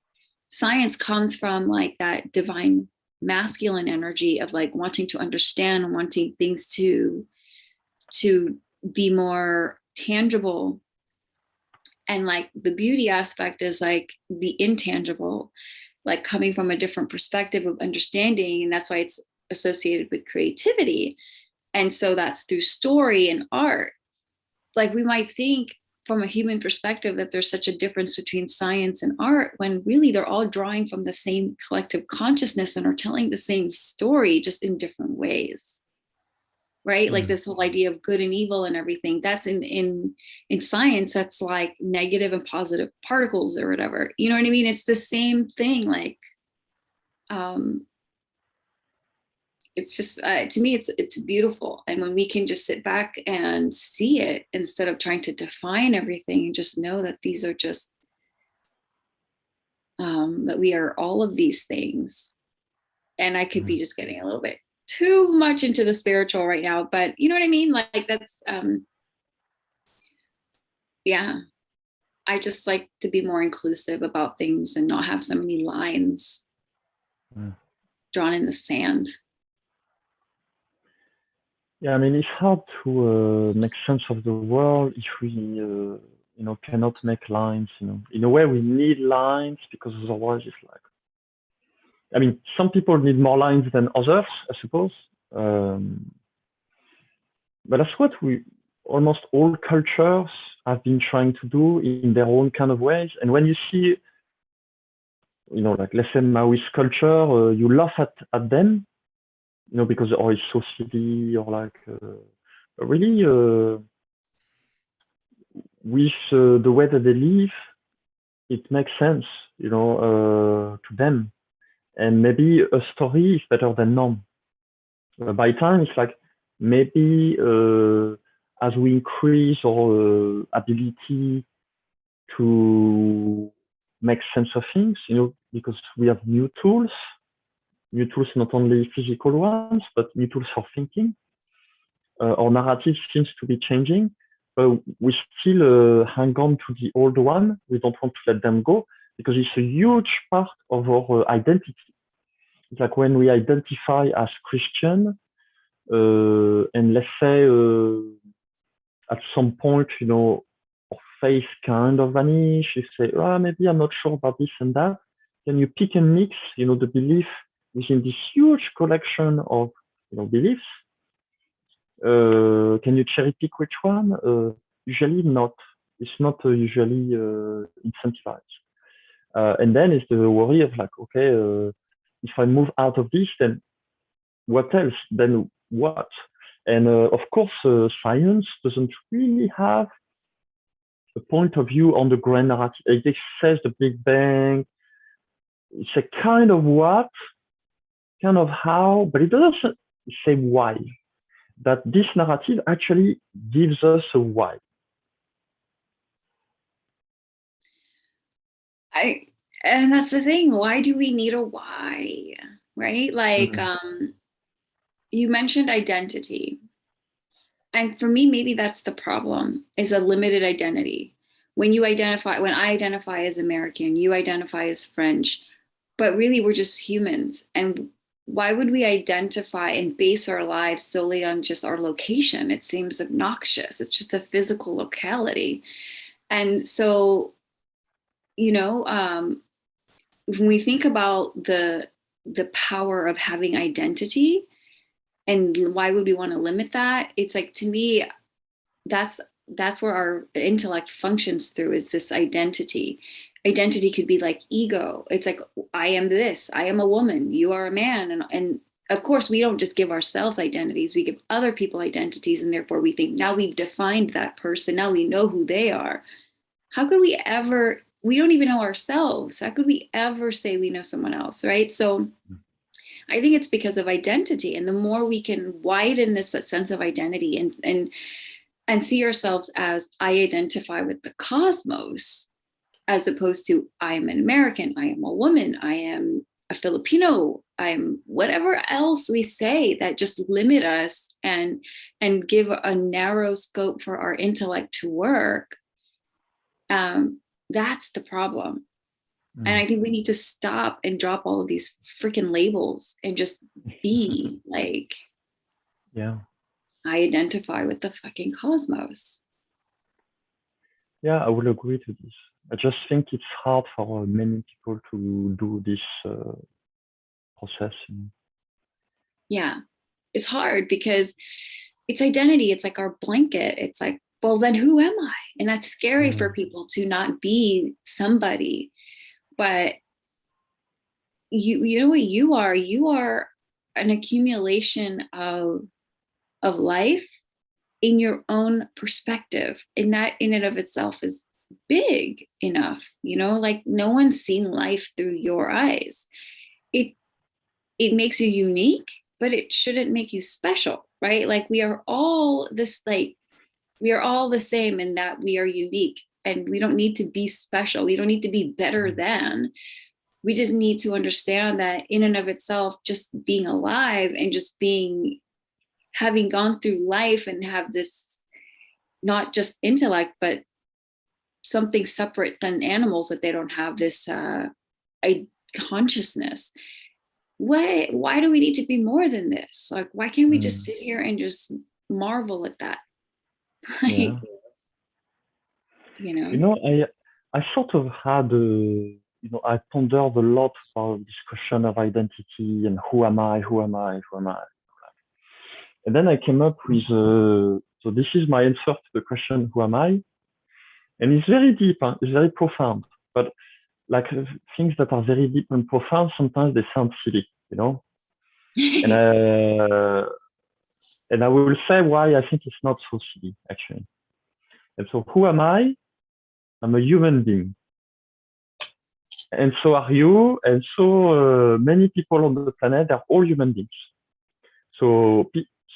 B: science comes from like that divine masculine energy of like wanting to understand and wanting things to be more tangible. And like the beauty aspect is like the intangible, like coming from a different perspective of understanding. And that's why it's associated with creativity. And so that's through story and art. Like we might think from a human perspective that there's such a difference between science and art, when really they're all drawing from the same collective consciousness and are telling the same story, just in different ways. Right? Like this whole idea of good and evil and everything, that's in science, that's like negative and positive particles or whatever. You know what I mean? It's the same thing. Like, it's just, to me, it's beautiful. And when we can just sit back and see it, instead of trying to define everything, and just know that these are just, that we are all of these things. And I could be just getting a little bit too much into the spiritual right now, but you know what I mean? Like that's, yeah, I just like to be more inclusive about things and not have so many lines drawn in the sand.
A: Yeah, I mean, it's hard to make sense of the world if we, cannot make lines. In a way, we need lines, because otherwise, it's like, I mean, some people need more lines than others, I suppose. But that's what almost all cultures have been trying to do in their own kind of ways. And when you see, like, let's say Maoist culture, you laugh at them, because it's so silly, or like, really, with the way that they live, it makes sense, to them. And maybe a story is better than none. By time, it's like, maybe as we increase our ability to make sense of things, because we have new tools, not only physical ones, but new tools for thinking. Our narrative seems to be changing, but we still hang on to the old one. We don't want to let them go, because it's a huge part of our identity. It's like when we identify as Christian, and let's say at some point, our face kind of vanish. You say, oh, maybe I'm not sure about this and that. Then you pick and mix, the belief within this huge collection of, beliefs. Can you cherry pick which one? Usually not. It's not usually incentivized. And then it's the worry of like, okay, if I move out of this, then what else? Then what? And of course, science doesn't really have a point of view on the grand narrative. It says the Big Bang. It's a kind of what, kind of how, but it doesn't say why. That this narrative actually gives us a why.
B: And that's the thing. Why do we need a why? Right? Like, you mentioned identity. And for me, maybe that's the problem, is a limited identity. When I identify as American, you identify as French, but really we're just humans. And why would we identify and base our lives solely on just our location? It seems obnoxious. It's just a physical locality. And so, when we think about the power of having identity, and why would we want to limit that? It's like, to me, that's where our intellect functions through, is this identity. Identity could be like ego. It's like, I am this, I am a woman, you are a man. And of course, we don't just give ourselves identities, we give other people identities. And therefore we think, now we've defined that person, now we know who they are. How could we ever, we don't even know ourselves. How could we ever say we know someone else, right? So I think it's because of identity. And the more we can widen this sense of identity and see ourselves as, I identify with the cosmos, as opposed to, I am an American, I am a woman, I am a Filipino, I'm whatever else we say that just limit us and give a narrow scope for our intellect to work. That's the problem. And I think we need to stop and drop all of these freaking labels and just be like,
A: yeah,
B: I identify with the fucking cosmos.
A: Yeah, I would agree to this. I just think it's hard for many people to do this process.
B: Yeah, it's hard because it's identity. It's like our blanket. It's like, well, then who am I? And that's scary for people to not be somebody. But you know what you are? You are an accumulation of life in your own perspective. And that in and of itself is big enough, like no one's seen life through your eyes. It makes you unique, but it shouldn't make you special, right? Like we are all the same in that we are unique. And we don't need to be special. We don't need to be better than. We just need to understand that in and of itself, just being alive and just having gone through life and have this, not just intellect, but something separate than animals, that they don't have this consciousness. Why do we need to be more than this? Like, why can't we just sit here and just marvel at that?
A: Yeah. I sort of had I pondered a lot about this question of identity and who am I? And then I came up with, so this is my answer to the question, who am I? And it's very deep, it's very profound, but like things that are very deep and profound, sometimes they sound silly, And I will say why I think it's not so silly, actually. And so who am I? I'm a human being. And so are you. And so many people on the planet are all human beings. So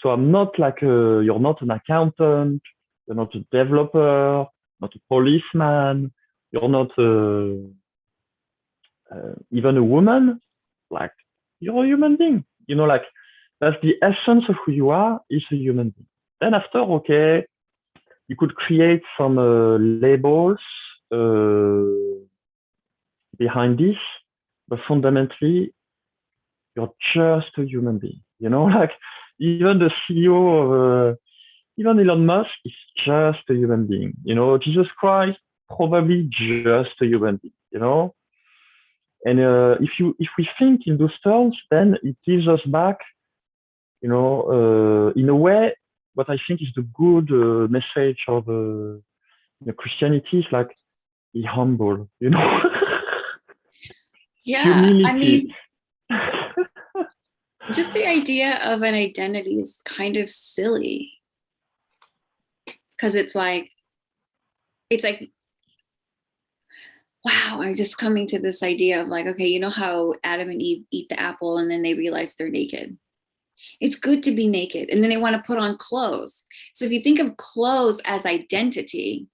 A: I'm not like, you're not an accountant, you're not a developer, not a policeman, you're not even a woman. Like, you're a human being. Like, that's the essence of who you are, is a human being. Then after, okay, you could create some labels behind this, but fundamentally, you're just a human being. Like even the CEO even Elon Musk is just a human being. You know, Jesus Christ, probably just a human being, you know? And if we think in those terms, then it gives us back, you know, in a way, what I think is the good message of Christianity is like, be humble, you know?
B: Yeah,
A: Humility.
B: I mean, just the idea of an identity is kind of silly. Because it's like, wow, I'm just coming to this idea of like, okay, you know how Adam and Eve eat the apple and then they realize they're naked. It's good to be naked. And then they want to put on clothes. So if you think of clothes as identity,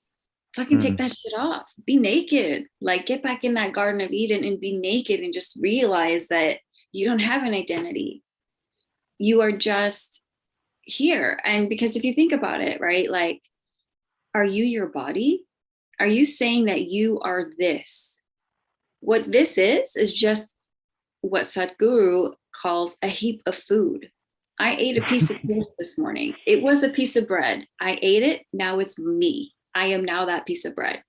B: fucking take that shit off. Be naked. Like get back in that Garden of Eden and be naked and just realize that you don't have an identity. You are just here. And because if you think about it, right, like, are you your body? Are you saying that you are this? What this is just what Sadhguru calls a heap of food. I ate a piece of toast this morning. It was a piece of bread. I ate it. Now it's me. I am now that piece of bread.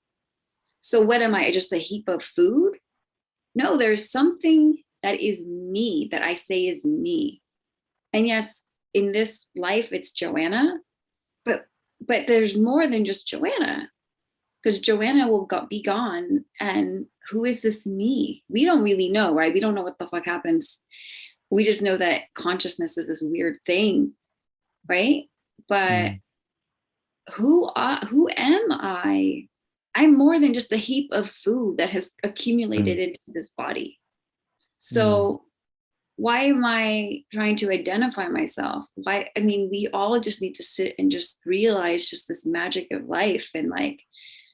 B: So what am I? Just a heap of food? No, there's something that is me that I say is me. And yes, in this life, it's Joanna, but there's more than just Joanna, because Joanna will be gone. And who is this me? We don't really know, right? We don't know what the fuck happens. We just know that consciousness is this weird thing, right? But who am I? I'm more than just a heap of food that has accumulated into this body. So why am I trying to identify myself? Why? I mean, we all just need to sit and just realize just this magic of life and like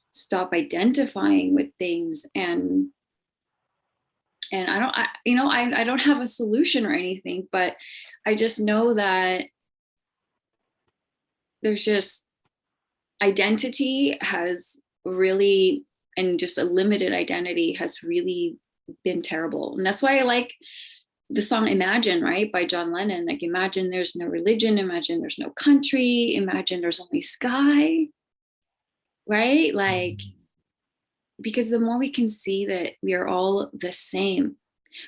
B: stop identifying with things. And I don't have a solution or anything, but I just know that there's just identity has really, and just a limited identity has really been terrible. And that's why I like the song Imagine, right, by John Lennon. Like, imagine there's no religion, imagine there's no country, imagine there's only sky, right? Like, because the more we can see that we are all the same,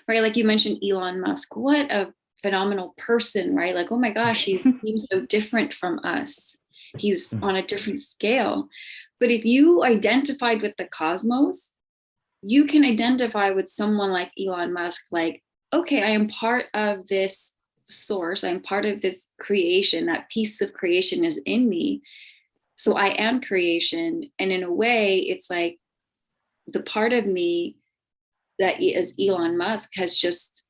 B: right? Like you mentioned Elon Musk, what a phenomenal person, right? Like, oh my gosh, he seems so different from us. He's on a different scale. But if you identified with the cosmos, you can identify with someone like Elon Musk, like, okay, I am part of this source. I'm part of this creation. That piece of creation is in me. So I am creation. And in a way, it's like the part of me that is Elon Musk has just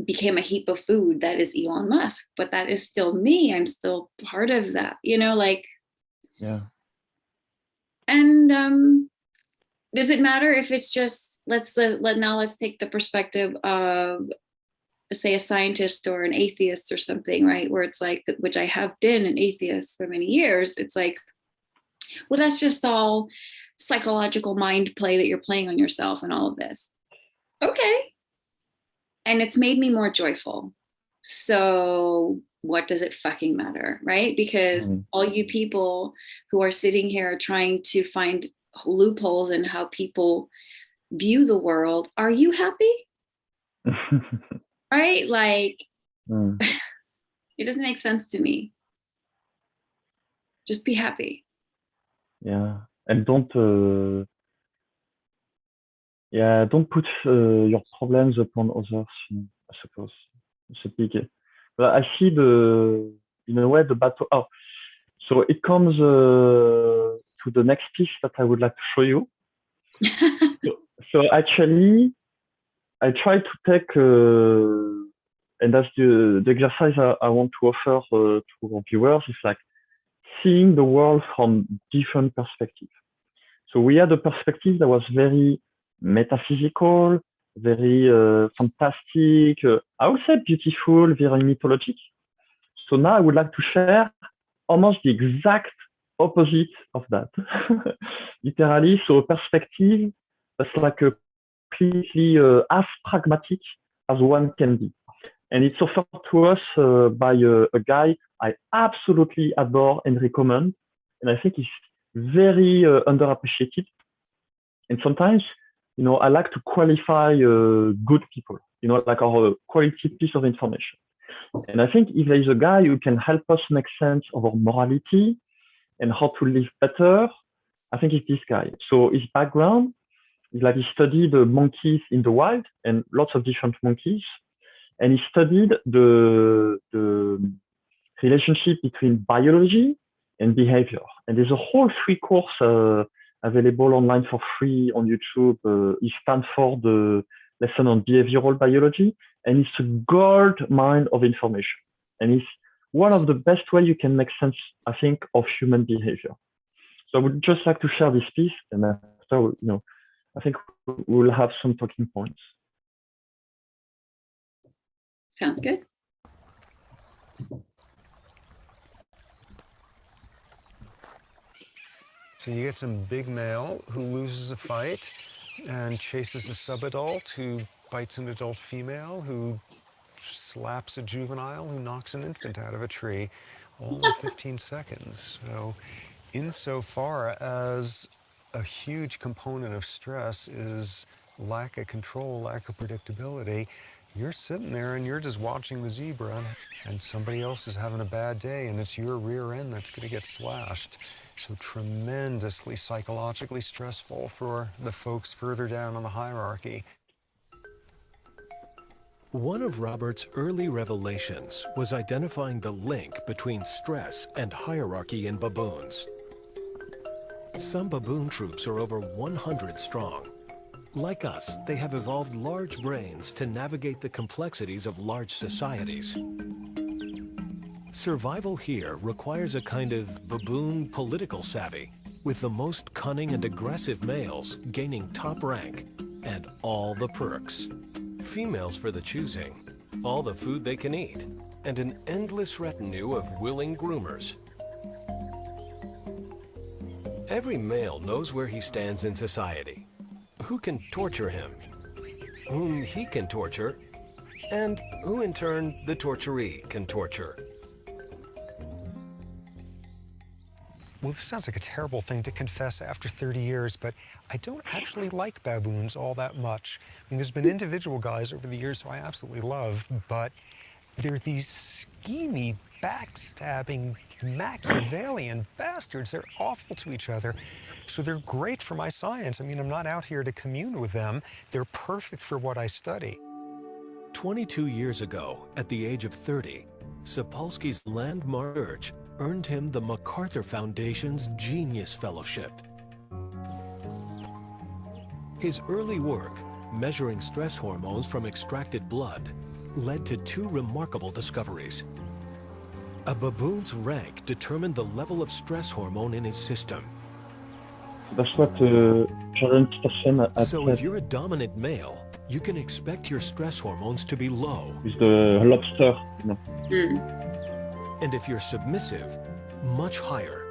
B: became a heap of food that is Elon Musk, but that is still me. I'm still part of that, you know, like,
A: yeah.
B: And does it matter if it's just, let's take the perspective of, say, a scientist or an atheist or something, right? Where it's like, which I have been an atheist for many years. It's like, well, that's just all psychological mind play that you're playing on yourself and all of this. Okay. And it's made me more joyful. So what does it fucking matter, right? Because all you people who are sitting here trying to find loopholes in how people view the world, are you happy? Right? Like, it doesn't make sense to me. Just be happy.
A: Yeah. And don't put your problems upon others, I suppose. It's a big, but I see in a way, the battle. Oh, so it comes to the next piece that I would like to show you. so actually, I try to take, and that's the exercise I want to offer to our viewers. Is like seeing the world from different perspectives. So we had a perspective that was very metaphysical, very fantastic, I would say beautiful, very mythologic. So now I would like to share almost the exact opposite of that. Literally, so a perspective that's like a completely as pragmatic as one can be. And it's offered to us by a guy I absolutely adore and recommend. And I think he's very underappreciated. And sometimes, I like to qualify good people, like our quality piece of information. And I think if there is a guy who can help us make sense of our morality and how to live better, I think it's this guy. So his background is like he studied monkeys in the wild and lots of different monkeys. And he studied the relationship between biology and behavior. And there's a whole free course available online for free on YouTube. It's Stanford lesson on behavioral biology. And it's a gold mine of information. And it's one of the best ways you can make sense, I think, of human behavior. So I would just like to share this piece, and after, I think we'll have some talking points.
B: Sounds good.
E: So you get some big male who loses a fight and chases a subadult who bites an adult female who slaps a juvenile who knocks an infant out of a tree, all in 15 seconds. So insofar as a huge component of stress is lack of control, lack of predictability, you're sitting there and you're just watching the zebra and somebody else is having a bad day and it's your rear end that's going to get slashed. So tremendously psychologically stressful for the folks further down on the hierarchy.
F: One of Robert's early revelations was identifying the link between stress and hierarchy in baboons. Some baboon troops are over 100 strong. Like us, they have evolved large brains to navigate the complexities of large societies. Survival here requires a kind of baboon political savvy, with the most cunning and aggressive males gaining top rank and all the perks. Females for the choosing, all the food they can eat, and an endless retinue of willing groomers. Every male knows where he stands in society, who can torture him, whom he can torture, and who in turn the torturee can torture.
E: Well, this sounds like a terrible thing to confess after 30 years, but I don't actually like baboons all that much. I mean, there's been individual guys over the years who I absolutely love, but they're these schemy, backstabbing, Machiavellian bastards. They're awful to each other. So they're great for my science. I mean, I'm not out here to commune with them. They're perfect for what I study.
F: 22 years ago, at the age of 30, Sapolsky's landmark research earned him the MacArthur Foundation's Genius Fellowship. His early work, measuring stress hormones from extracted blood, led to two remarkable discoveries. A baboon's rank determined the level of stress hormone in his system.
A: That's what Jordan Peterson had
F: So
A: said
F: if you're a dominant male, you can expect your stress hormones to be low.
A: with the lobster.
F: And if you're submissive, much higher.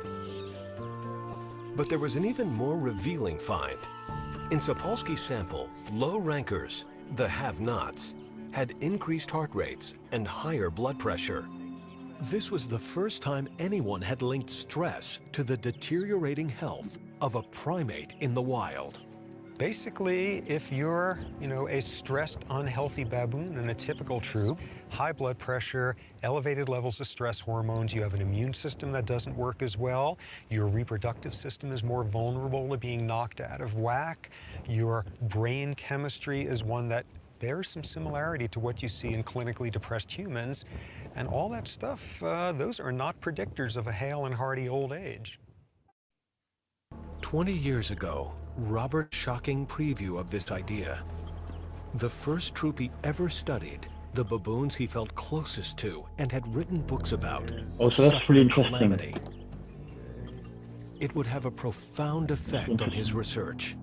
F: But there was an even more revealing find. In Sapolsky's sample, low rankers, the have-nots, had increased heart rates and higher blood pressure. This was the first time anyone had linked stress to the deteriorating health of a primate in the wild.
E: Basically, if you're, a stressed, unhealthy baboon in a typical troop, high blood pressure, elevated levels of stress hormones, you have an immune system that doesn't work as well, your reproductive system is more vulnerable to being knocked out of whack, your brain chemistry is one that bears some similarity to what you see in clinically depressed humans, and all that stuff, those are not predictors of a hale and hearty old age.
F: 20 years ago, Robert's shocking preview of this idea. The first troop he ever studied, the baboons he felt closest to and had written books about,
A: Oh, so that's pretty interesting.
F: calamity. It would have a profound effect on his research.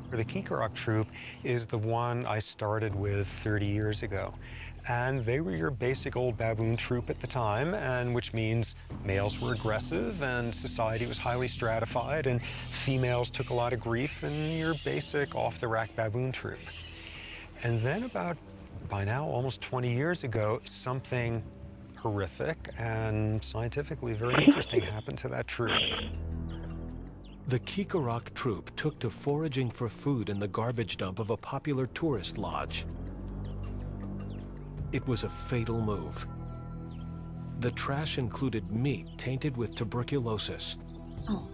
E: The Kikarok troop is the one I started with 30 years ago. And they were your basic old baboon troop at the time, and which means males were aggressive and society was highly stratified and females took a lot of grief, and your basic off-the-rack baboon troop. And then about by now, almost 20 years ago, something horrific and scientifically very interesting happened to that troop.
F: The Kikarak troop took to foraging for food in the garbage dump of a popular tourist lodge. It was a fatal move. The trash included meat tainted with tuberculosis.
B: Oh.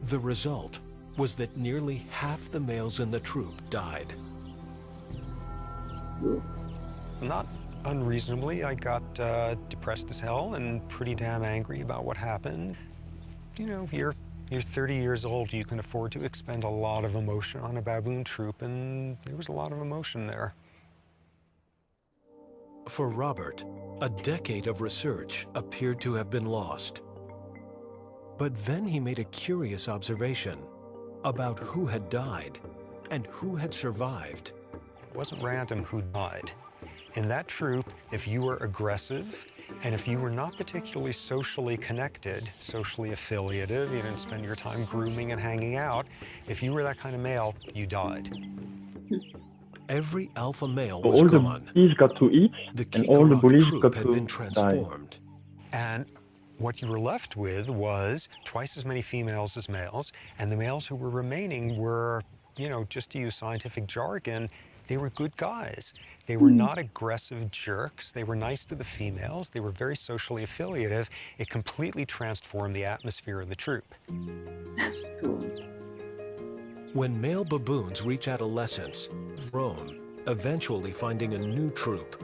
F: The result was that nearly half the males in the troop died.
E: Not unreasonably, I got depressed as hell and pretty damn angry about what happened. You know, you're 30 years old, you can afford to expend a lot of emotion on a baboon troop, and there was a lot of emotion there.
F: For Robert, a decade of research appeared to have been lost. But then he made a curious observation about who had died and who had survived.
E: It wasn't random who died. In that troop, if you were aggressive, and if you were not particularly socially connected, socially affiliative, you didn't spend your time grooming and hanging out, if you were that kind of male, you died.
F: Every alpha male
A: So
F: was
A: all the
F: gone.
A: bullies got to eat,
F: The
A: and all the
F: Kikarak
A: bullies
F: troop
A: got
F: had
A: to
F: been
A: die.
F: transformed.
E: And what you were left with was twice as many females as males, and the males who were remaining were, you know, just to use scientific jargon, they were good guys. They were not aggressive jerks. They were nice to the females. They were very socially affiliative. It completely transformed the atmosphere of the troop.
B: That's cool.
F: When male baboons reach adolescence, roam, eventually finding a new troop.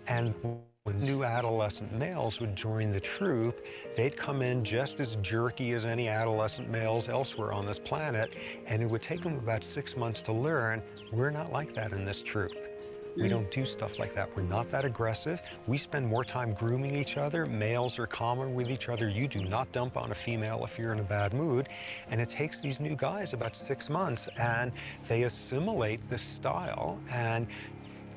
E: And when new adolescent males would join the troop, they'd come in just as jerky as any adolescent males elsewhere on this planet, and it would take them about 6 months to learn, we're not like that in this troop. We don't do stuff like that. We're not that aggressive. We spend more time grooming each other. Males are calmer with each other. You do not dump on a female if you're in a bad mood. And it takes these new guys about 6 months, and they assimilate this style. And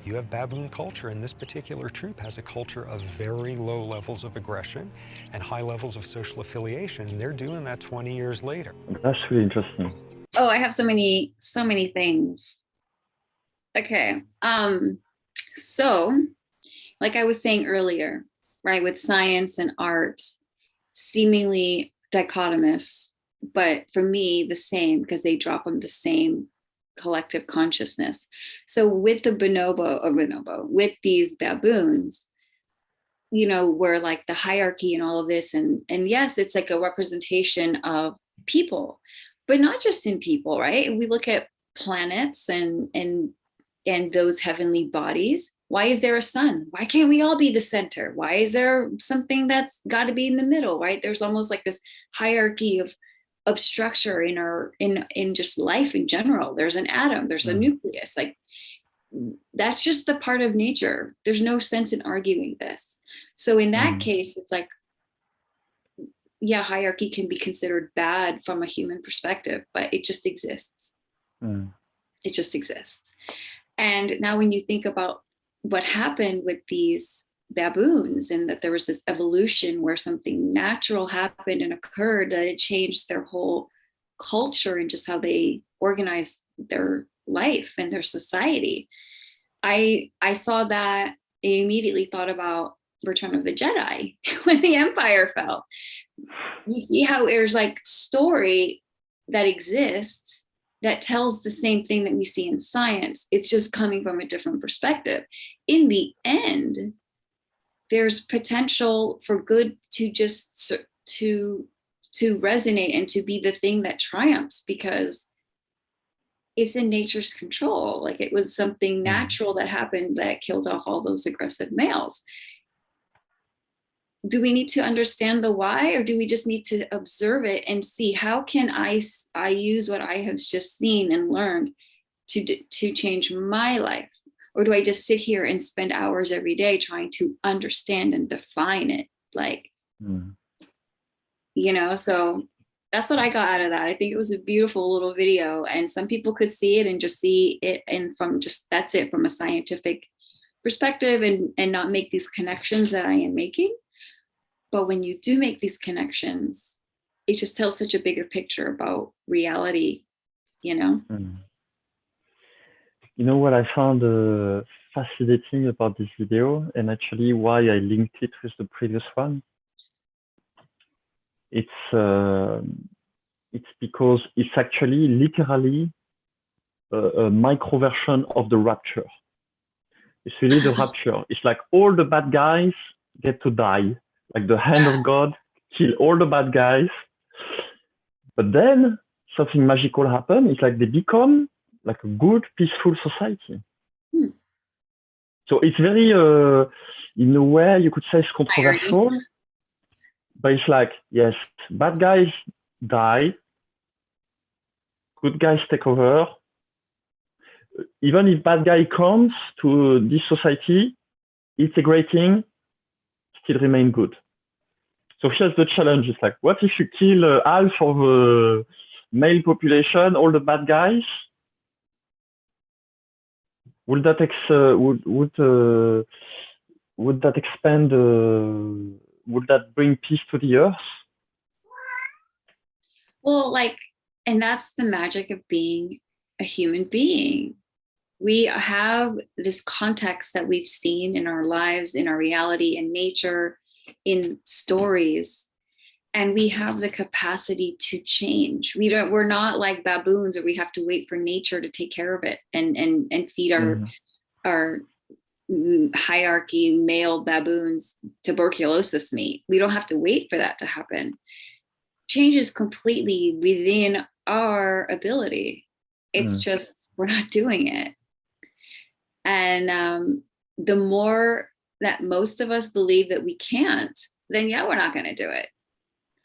E: you have baboon culture, and this particular troop has a culture of very low levels of aggression and high levels of social affiliation. And they're doing that 20 years later.
A: That's really interesting.
B: Oh, I have so many things. Okay. So like I was saying earlier, right, with science and art, seemingly dichotomous, but for me, the same, because they drop on the same collective consciousness. So with the bonobo, with these baboons, you know, where like the hierarchy and all of this, and yes, it's like a representation of people, but not just in people, right? We look at planets and those heavenly bodies. Why is there a sun? Why can't we all be the center? Why is there something that's got to be in the middle, right? There's almost like this hierarchy of structure in our in just life in general. There's an atom, there's a nucleus. Like that's just the part of nature. There's no sense in arguing this. So in that case, it's like, yeah, hierarchy can be considered bad from a human perspective, but it just exists. It just exists. And now when you think about what happened with these baboons, and that there was this evolution where something natural happened and occurred, that it changed their whole culture and just how they organized their life and their society. I saw that, I immediately thought about Return of the Jedi when the Empire fell. You see how there's like story that exists that tells the same thing that we see in science. It's just coming from a different perspective. In the end, there's potential for good to just to resonate and to be the thing that triumphs, because it's in nature's control. Like it was something natural that happened that killed off all those aggressive males. Do we need to understand the why, or do we just need to observe it and see how can I use what I have just seen and learned to change my life? Or do I just sit here and spend hours every day trying to understand and define it? Like, you know, so that's what I got out of that. I think it was a beautiful little video, and some people could see it and just see it and from just, that's it, from a scientific perspective, and not make these connections that I am making. But when you do make these connections, it just tells such a bigger picture about reality, you know?
A: You know what I found fascinating about this video, and actually why I linked it with the previous one? It's because it's actually literally a micro version of the rapture. It's really the rapture. It's like all the bad guys get to die. Like the hand of God kill all the bad guys. But then something magical happens. It's like they become like a good, peaceful society. So it's very, in a way, you could say it's controversial. But it's like, yes, bad guys die. Good guys take over. Even if bad guy comes to this society, integrating, still remain good. So here's the challenge. It's like, what if you kill half of the male population, all the bad guys? Would that would that expand? Would that bring peace to the earth?
B: Well, like, and that's the magic of being a human being. We have this context that we've seen in our lives, in our reality, in nature, in stories, and we have the capacity to change. We're not like baboons, or we have to wait for nature to take care of it and feed our hierarchy male baboons tuberculosis meat. We don't have to wait for that to happen. Change is completely within our ability. It's just we're not doing it. And the more that most of us believe that we can't, then yeah, we're not going to do it.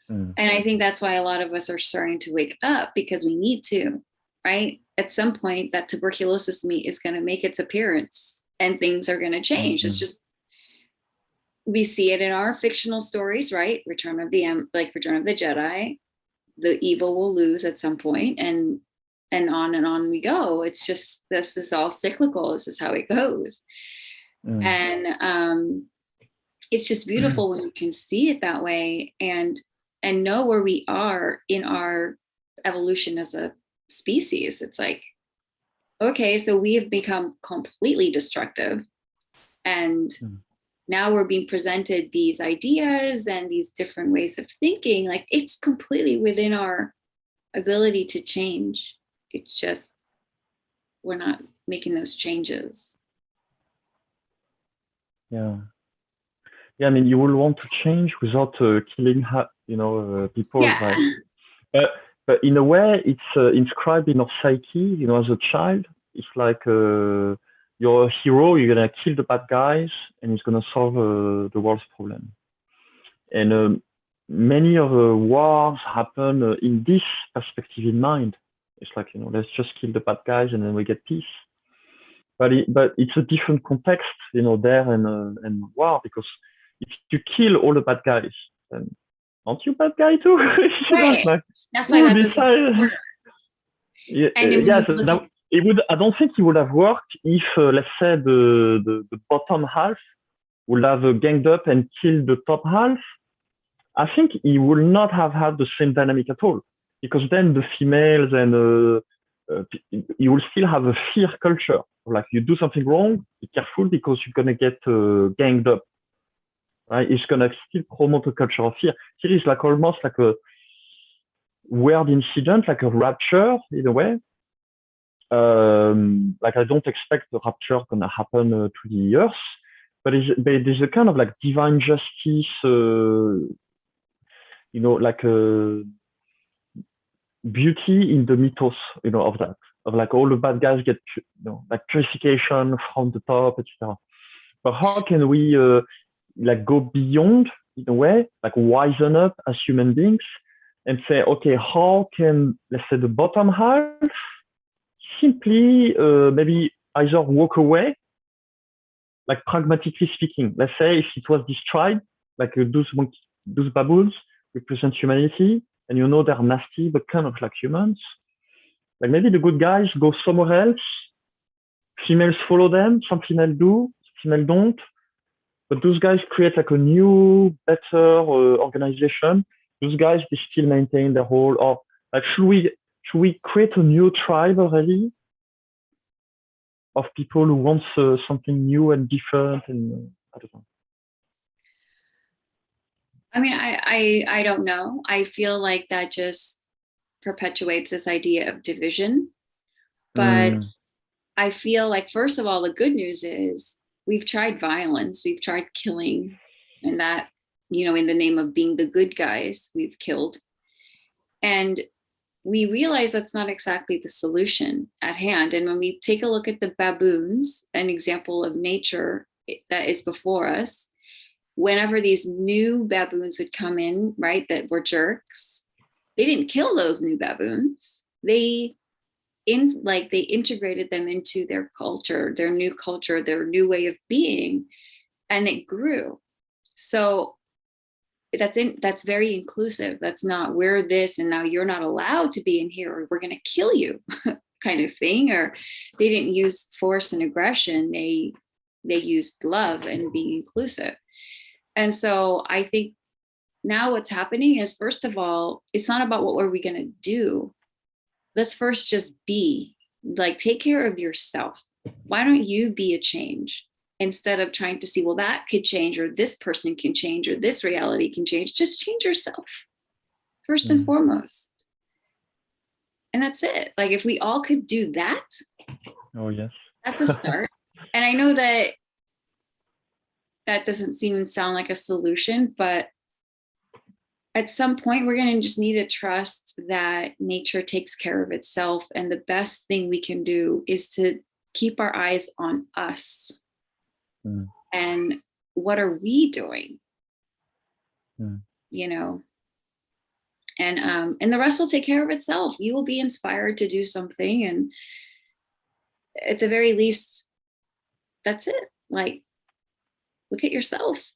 B: And I think that's why a lot of us are starting to wake up, because we need to, right? At some point, that tuberculosis meat is going to make its appearance and things are going to change. It's just, we see it in our fictional stories, right? Return of the Jedi, the evil will lose at some point, and on we go. It's just, this is all cyclical. This is how it goes. And it's just beautiful when you can see it that way and know where we are in our evolution as a species. It's like, okay, so we have become completely destructive, and now we're being presented these ideas and these different ways of thinking. Like, it's completely within our ability to change. It's just, we're not making those changes.
A: Yeah. I mean, you will want to change without killing, people.
B: Yeah.
A: Right? But in a way, it's inscribed in our psyche. As a child, it's like you're a hero. You're gonna kill the bad guys, and it's gonna solve the world's problem. And many of the wars happen in this perspective in mind. It's like, let's just kill the bad guys, and then we get peace. But it's a different context, there and war, because if you kill all the bad guys, then aren't you bad guy too?
B: Right. That's why that doesn't work.
A: I don't think it would have worked if, let's say, the bottom half would have ganged up and killed the top half. I think he would not have had the same dynamic at all, because then the females and you will still have a fear culture. Like, you do something wrong, be careful, because you're gonna get ganged up. Right? It's gonna still promote a culture of fear. Here is like almost like a weird incident, like a rapture in a way. Like, I don't expect the rapture gonna happen to the earth, but there's a kind of like divine justice, like beauty in the mythos, of that, of like all the bad guys get, like purification from the top, etc. But how can we like go beyond, in a way, like wisen up as human beings and say, okay, how can, let's say, the bottom half simply maybe either walk away, like pragmatically speaking. Let's say if it was this tribe, like those baboons represent humanity, and they're nasty, but kind of like humans. Like, maybe the good guys go somewhere else, females follow them, some females do, females don't. But those guys create like a new, better organization. Those guys, they still maintain their whole, or like, should we create a new tribe already? of people who want something new and different, and I don't know.
B: I mean, I don't know. I feel like that just perpetuates this idea of division. But I feel like, first of all, the good news is we've tried violence, we've tried killing, and that, you know, in the name of being the good guys, we've killed. And we realize that's not exactly the solution at hand. And when we take a look at the baboons, an example of nature that is before us, whenever these new baboons would come in, right, that were jerks, they didn't kill those new baboons. They integrated them into their culture, their new way of being, and it grew. So that's very inclusive. That's not, we're this and now you're not allowed to be in here, or we're going to kill you kind of thing. Or they didn't use force and aggression. They used love and being inclusive. And so I think now what's happening is, first of all, it's not about what are we going to do. Let's first just be, like, take care of yourself. Why don't you be a change? Instead of trying to see, well, that could change, or this person can change, or this reality can change. Just change yourself first and foremost. And that's it. Like, if we all could do that,
A: oh yes,
B: that's a start. And I know that doesn't sound like a solution, but at some point we're going to just need to trust that nature takes care of itself. And the best thing we can do is to keep our eyes on us. And what are we doing? You know, and the rest will take care of itself. You will be inspired to do something, and at the very least, that's it. Like, look at yourself.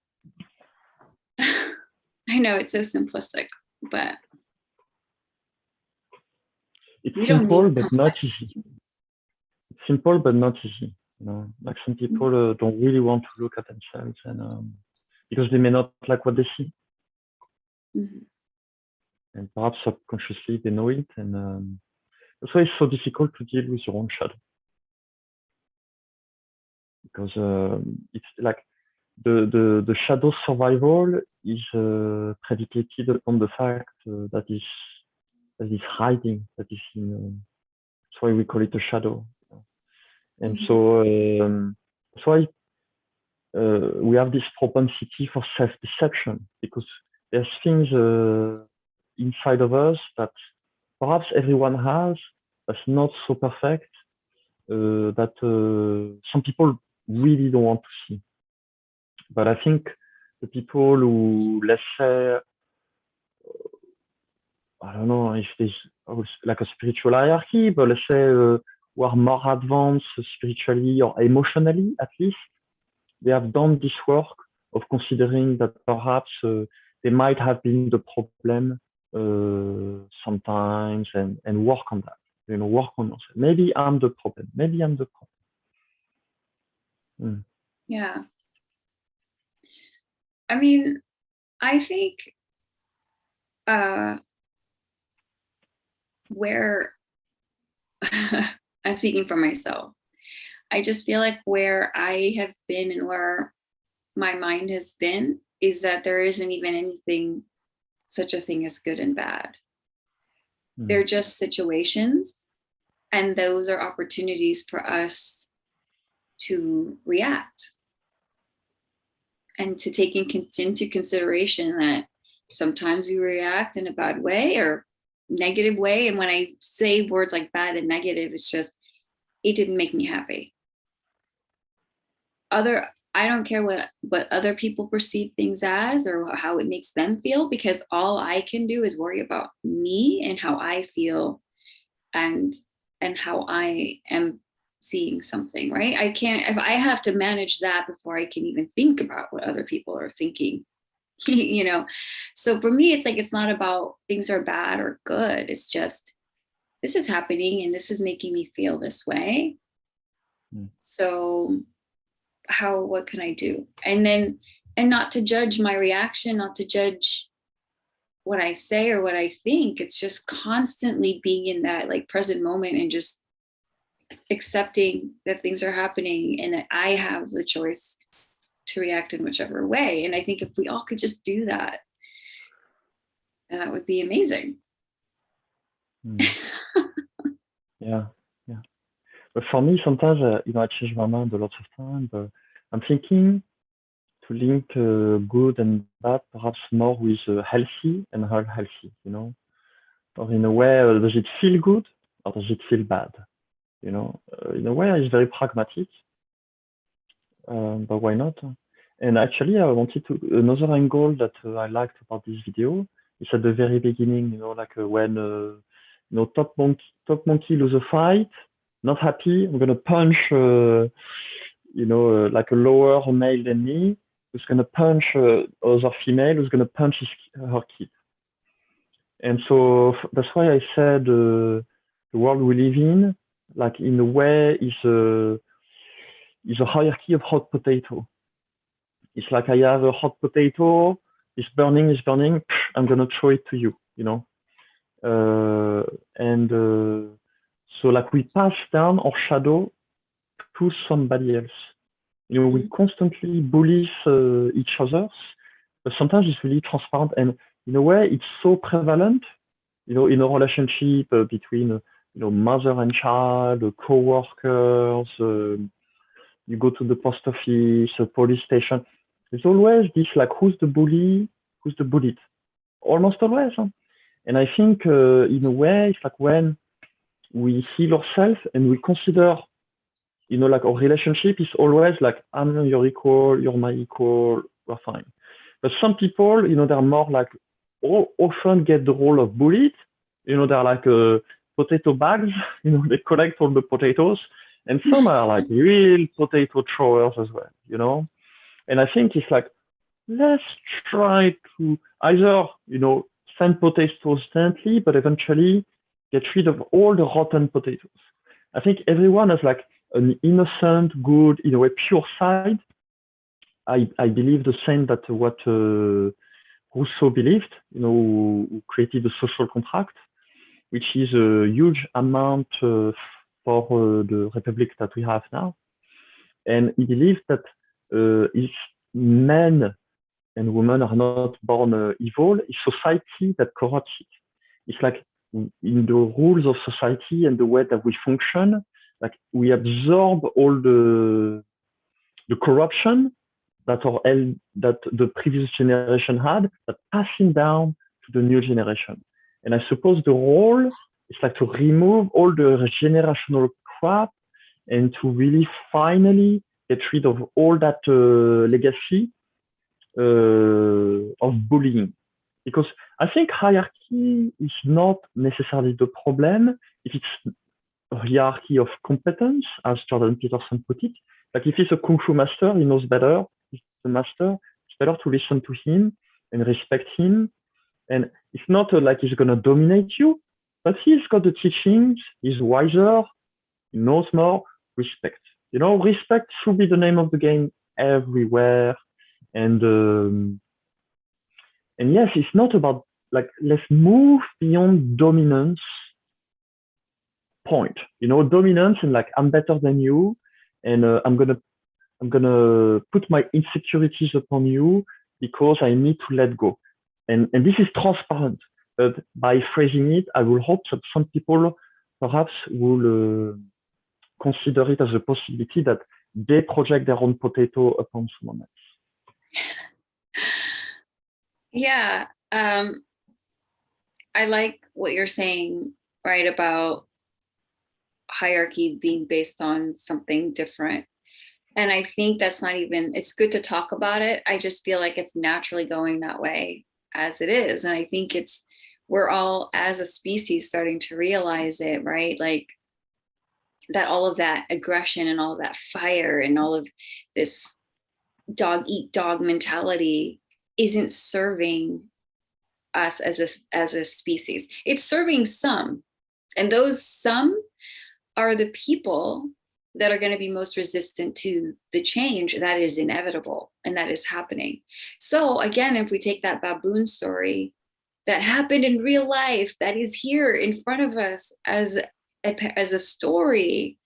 B: I know it's so simplistic, but
A: it's simple but not easy. It's simple but not easy. You know, like some people don't really want to look at themselves, and because they may not like what they see, and perhaps subconsciously they know it, and that's why it's so difficult to deal with your own shadow, because it's like the shadow survival is predicated upon the fact that is hiding, that is in. That's why we call it a shadow. And so that's why we have this propensity for self-deception, because there's things inside of us that perhaps everyone has, that's not so perfect, that some people really don't want to see. But I think the people who, let's say, I don't know if there's like a spiritual hierarchy, but let's say who are more advanced spiritually or emotionally, at least, they have done this work of considering that perhaps they might have been the problem sometimes, and work on that. You know, work on yourself. Maybe I'm the problem. Maybe I'm the problem.
B: Yeah. I mean, I think where I'm speaking for myself, I just feel like where I have been and where my mind has been is that there isn't even anything, such a thing as good and bad. They're just situations, and those are opportunities for us to react and to take into consideration that sometimes we react in a bad way or negative way. And when I say words like bad and negative, it's just, it didn't make me happy. I don't care what other people perceive things as or how it makes them feel, because all I can do is worry about me and how I feel and how I am seeing something, right? I have to manage that before I can even think about what other people are thinking, you know? So for me, it's like, it's not about things are bad or good. It's just, this is happening and this is making me feel this way. So what can I do? And not to judge my reaction, not to judge what I say or what I think. It's just constantly being in that like present moment and just accepting that things are happening and that I have the choice to react in whichever way. And I think if we all could just do that, that would be amazing.
A: Yeah. But for me, sometimes, I change my mind a lot of times. But I'm thinking to link good and bad perhaps more with healthy and unhealthy, Or in a way, does it feel good or does it feel bad? In a way, it's very pragmatic, but why not? And actually, I wanted another angle that I liked about this video is at the very beginning, like when, top monkey lose a fight, not happy, I'm going to punch, like a lower male than me, who's going to punch other female, who's going to punch her kid. And so that's why I said the world we live in, like in a way, is a hierarchy of hot potato. It's like I have a hot potato, it's burning, I'm going to throw it to you, So like we pass down our shadow to somebody else. We constantly bully each other, but sometimes it's really transparent. And in a way, it's so prevalent, in a relationship between, mother and child, co-workers, you go to the post office, a police station. There's always this, like, who's the bully, who's the bullied? Almost always. Huh? And I think, in a way, it's like when we heal ourselves and we consider, like our relationship is always like, I'm your equal, you're my equal, we're fine. But some people, they're more like, often get the role of bullied. They're like potato bags, they collect all the potatoes. And some are like real potato throwers as well, And I think it's like, let's try to either, send potatoes gently, but eventually get rid of all the rotten potatoes. I think everyone has like an innocent, good, in a way, pure side. I believe the same that what Rousseau believed, who created the social contract, which is a huge amount for the republic that we have now. And he believes that if men and women are not born evil, it's society that corrupts it. It's like in the rules of society and the way that we function, like we absorb all the corruption that the previous generation had, but passing down to the new generation. And I suppose the role is like to remove all the generational crap and to really finally get rid of all that legacy of bullying. Because I think hierarchy is not necessarily the problem if it's a hierarchy of competence, as Jordan Peterson put it. Like if he's a kung fu master, he knows better. If he's a master, it's better to listen to him and respect him. And it's not like he's going to dominate you, but he's got the teachings, he's wiser, he knows more, respect. Respect should be the name of the game everywhere. And yes, it's not about like, let's move beyond dominance point, dominance and like, I'm better than you. And I'm gonna put my insecurities upon you because I need to let go. And this is transparent. But by phrasing it, I will hope that some people perhaps will consider it as a possibility that they project their own potato upon someone else.
B: Yeah. I like what you're saying, right, about hierarchy being based on something different. And I think that's not even, it's good to talk about it. I just feel like it's naturally going that way as it is. And I think we're all as a species starting to realize it, right? Like that all of that aggression and all of that fire and all of this dog eat dog mentality isn't serving us as a species. It's serving some. And those some are the people that are going to be most resistant to the change that is inevitable and that is happening. So again, if we take that baboon story that happened in real life, that is here in front of us as a story,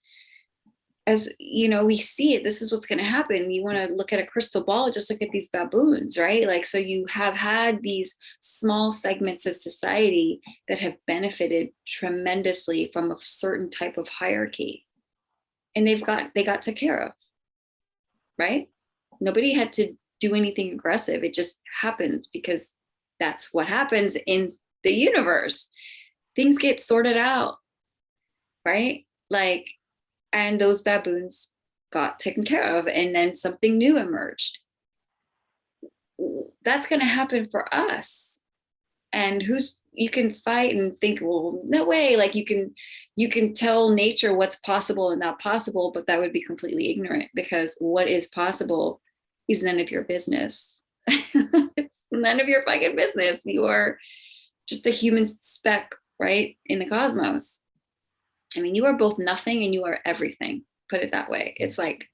B: as you know, we see it, this is what's going to happen. You want to look at a crystal ball, just look at these baboons, right? Like, so you have had these small segments of society that have benefited tremendously from a certain type of hierarchy, and they got taken care of, right? Nobody had to do anything aggressive. It just happens because that's what happens in the universe. Things get sorted out, right? Like, and those baboons got taken care of, and then something new emerged. That's going to happen for us. And you can fight and think, well, no way. Like, you can tell nature what's possible and not possible, but that would be completely ignorant, because what is possible is none of your business. It's none of your fucking business. You are just a human speck, right, in the cosmos. I mean, you are both nothing and you are everything. Put it that way. It's like,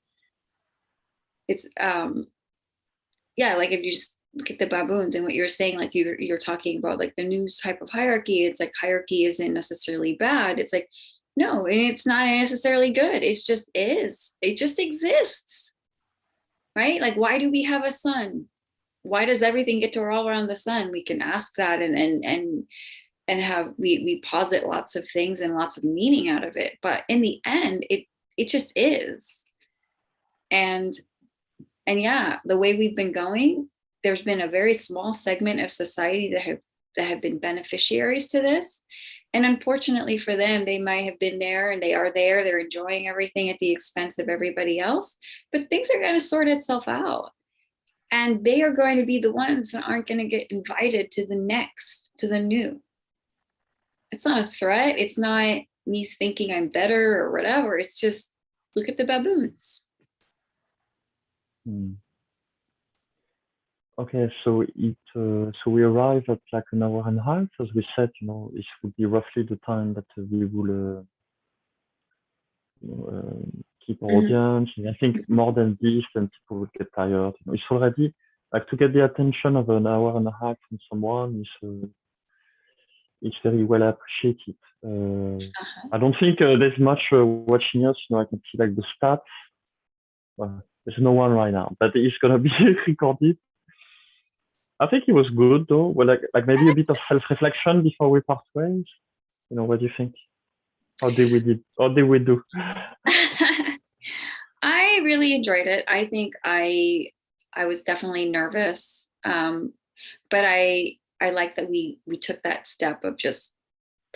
B: it's yeah, like if you just look at the baboons and what you're saying, like you're talking about like the new type of hierarchy. It's like hierarchy isn't necessarily bad. It's like, no, and it's not necessarily good. It just is. It just exists, right? Like, why do we have a sun? Why does everything get to revolve around the sun? We can ask that and have we posit lots of things and lots of meaning out of it, but in the end it just is. And yeah, the way we've been going, there's been a very small segment of society that have been beneficiaries to this, and unfortunately for them, they might have been there and they are there, they're enjoying everything at the expense of everybody else, but things are going to sort itself out, and they are going to be the ones that aren't going to get invited to the new. It's not a threat. It's not me thinking I'm better or whatever. It's just, look at the baboons.
A: Okay, so we arrive at like an hour and a half, as we said. This would be roughly the time that we will keep our audience. And I think more than this, then people would get tired. It's already like, to get the attention of an hour and a half from someone is very well appreciated. I don't think there's much watching us. I can see like the stats. There's no one right now, but it's gonna be recorded. I think it was good though. Well, like maybe a bit of self-reflection before we part ways. What do you think? How did we do?
B: I really enjoyed it. I think I was definitely nervous, but I like that we took that step of just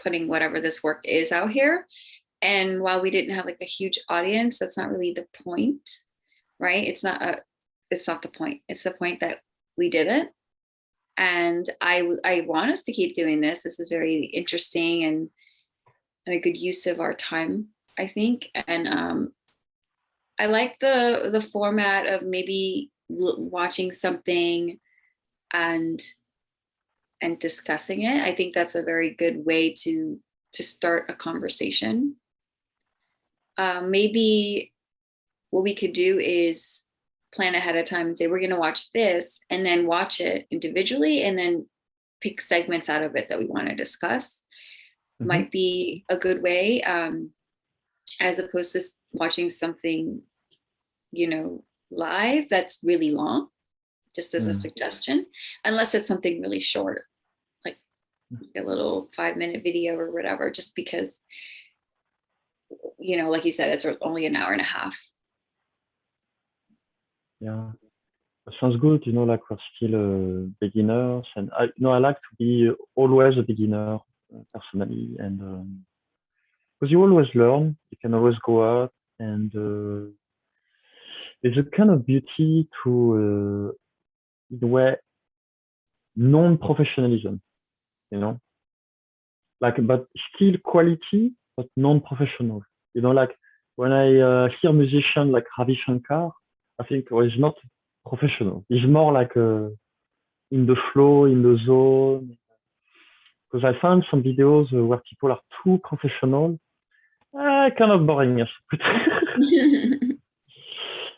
B: putting whatever this work is out here. And while we didn't have like a huge audience, that's not really the point, right? It's not the point. It's the point that we did it. And I want us to keep doing this. This is very interesting and a good use of our time, I think. And I like the format of maybe watching something and discussing it. I think that's a very good way to start a conversation. Maybe what we could do is plan ahead of time and say, we're going to watch this, and then watch it individually and then pick segments out of it that we want to discuss. Might be a good way, as opposed to watching something, live that's really long, just as a suggestion, unless it's something really short, like a little 5-minute video or whatever, just because, like you said, it's only an hour and a half.
A: Yeah, that sounds good. Like we're still beginners, and I like to be always a beginner personally, and because you always learn, you can always go up, and there's a kind of beauty to the way non-professionalism, like, but still quality, but non-professional. Like when I hear musicians like Ravi Shankar, I think he's not professional. He's more like in the flow, in the zone. Because I found some videos where people are too professional, kind of boring.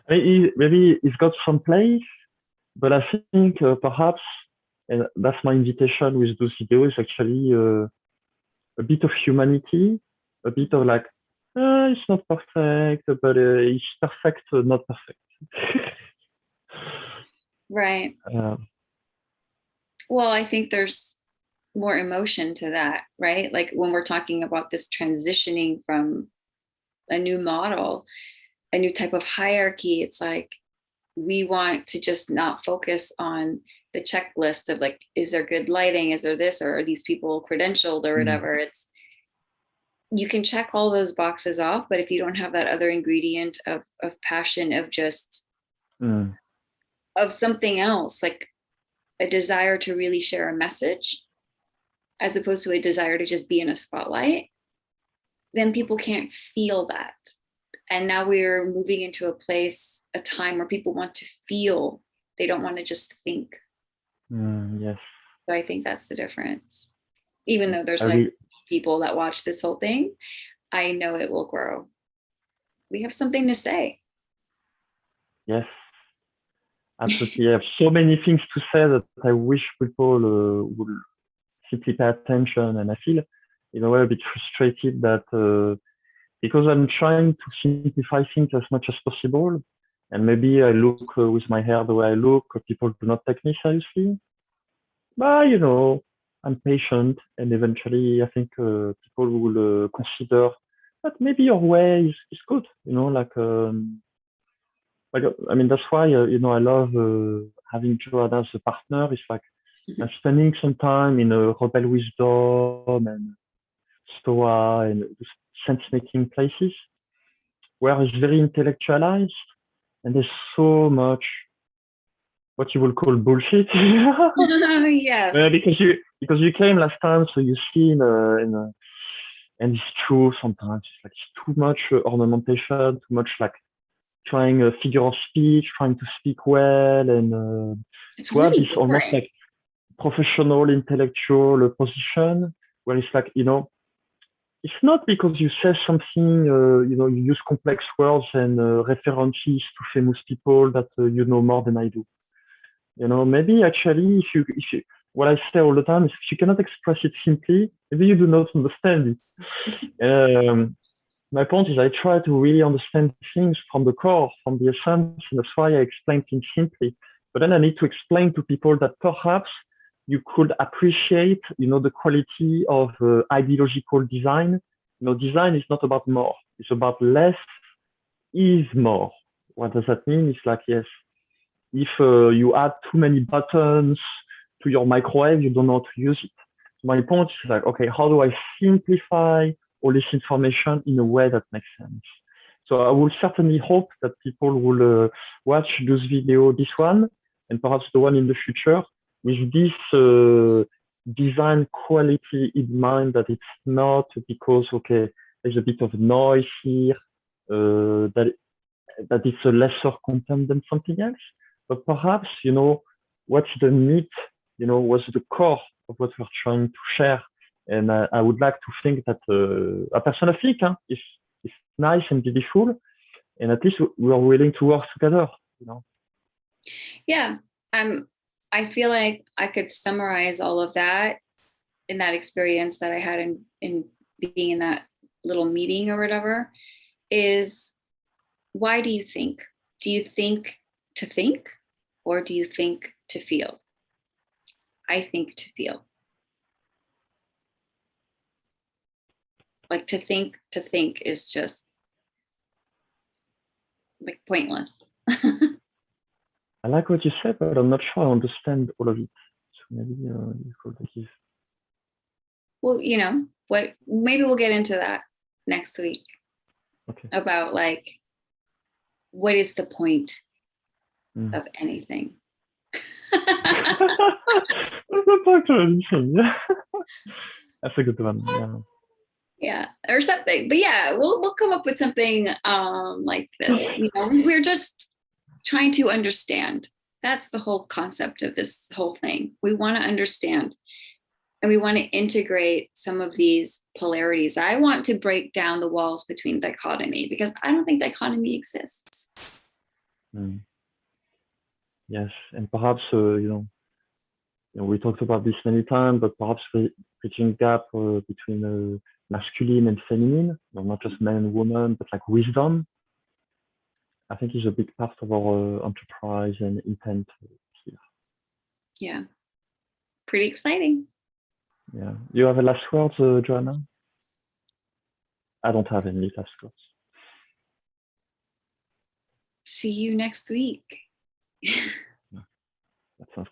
A: Maybe he's got some place, but I think perhaps, and that's my invitation with those videos, actually a bit of humanity, a bit of like It's not perfect, but it's perfect, not perfect.
B: Right. Well, I think there's more emotion to that, right? Like when we're talking about this transitioning from a new model, a new type of hierarchy, it's like we want to just not focus on the checklist of like, is there good lighting? Is there this? Or are these people credentialed or whatever? It's, you can check all those boxes off, but if you don't have that other ingredient of passion, of just of something else, like a desire to really share a message, as opposed to a desire to just be in a spotlight, then people can't feel that. And now we're moving into a place, a time where people want to feel. They don't want to just think.
A: Yes.
B: So I think that's the difference. Even though there's people that watch this whole thing, I know it will grow. We have something to say.
A: Yes, absolutely. I have so many things to say that I wish people would simply pay attention. And I feel, in a way, a bit frustrated that because I'm trying to simplify things as much as possible, and maybe I look with my hair the way I look, people do not take me seriously. But, I'm patient, and eventually I think people will consider that maybe your way is good, I mean, that's why, I love having Joanna as a partner. It's like I'm spending some time in Rebel Wisdom and Stoa and sense-making places where it's very intellectualized and there's so much what you will call bullshit.
B: Yes.
A: Because you came last time, so you see and it's true sometimes. It's like it's too much ornamentation, too much like trying a figure of speech, trying to speak well, and
B: it's
A: to have
B: really
A: this almost like professional, intellectual position where it's like, it's not because you say something, you use complex words and references to famous people that you know more than I do. Maybe actually, if you, what I say all the time is if you cannot express it simply, maybe you do not understand it. My point is I try to really understand things from the core, from the essence, and that's why I explain things simply. But then I need to explain to people that perhaps you could appreciate, the quality of ideological design. Design is not about more. It's about less is more. What does that mean? It's like, yes, if you add too many buttons to your microwave, you don't know how to use it. My point is like, okay, how do I simplify all this information in a way that makes sense? So I will certainly hope that people will watch those videos, this one, and perhaps the one in the future, with this design quality in mind, that it's not because, okay, there's a bit of noise here, that it's a lesser content than something else, but perhaps, what's the meat, what's the core of what we're trying to share. And I would like to think that a personal think is nice and beautiful, and at least we are willing to work together.
B: Yeah, I feel like I could summarize all of that in that experience that I had in being in that little meeting or whatever. Is why do you think? Do you think to think, or do you think to feel? I think to feel. Like to think is just like pointless.
A: I like what you said, but I'm not sure I understand all of it. So maybe you could give.
B: Well, what? Maybe we'll get into that next week.
A: Okay.
B: About like, what is the point of anything?
A: What's the point of anything? That's a good one. Yeah.
B: Yeah, or something. But yeah, we'll come up with something like this. We're just trying to understand. That's the whole concept of this whole thing. We want to understand, and we want to integrate some of these polarities. I want to break down the walls between dichotomy, because I don't think dichotomy exists.
A: Yes, and perhaps we talked about this many times, but perhaps bridging gap between masculine and feminine, well, not just man and woman, but like wisdom, I think is a big part of our enterprise and intent here.
B: Yeah. Pretty exciting.
A: Yeah. You have a last word, Joanna? I don't have any last words.
B: See you next week.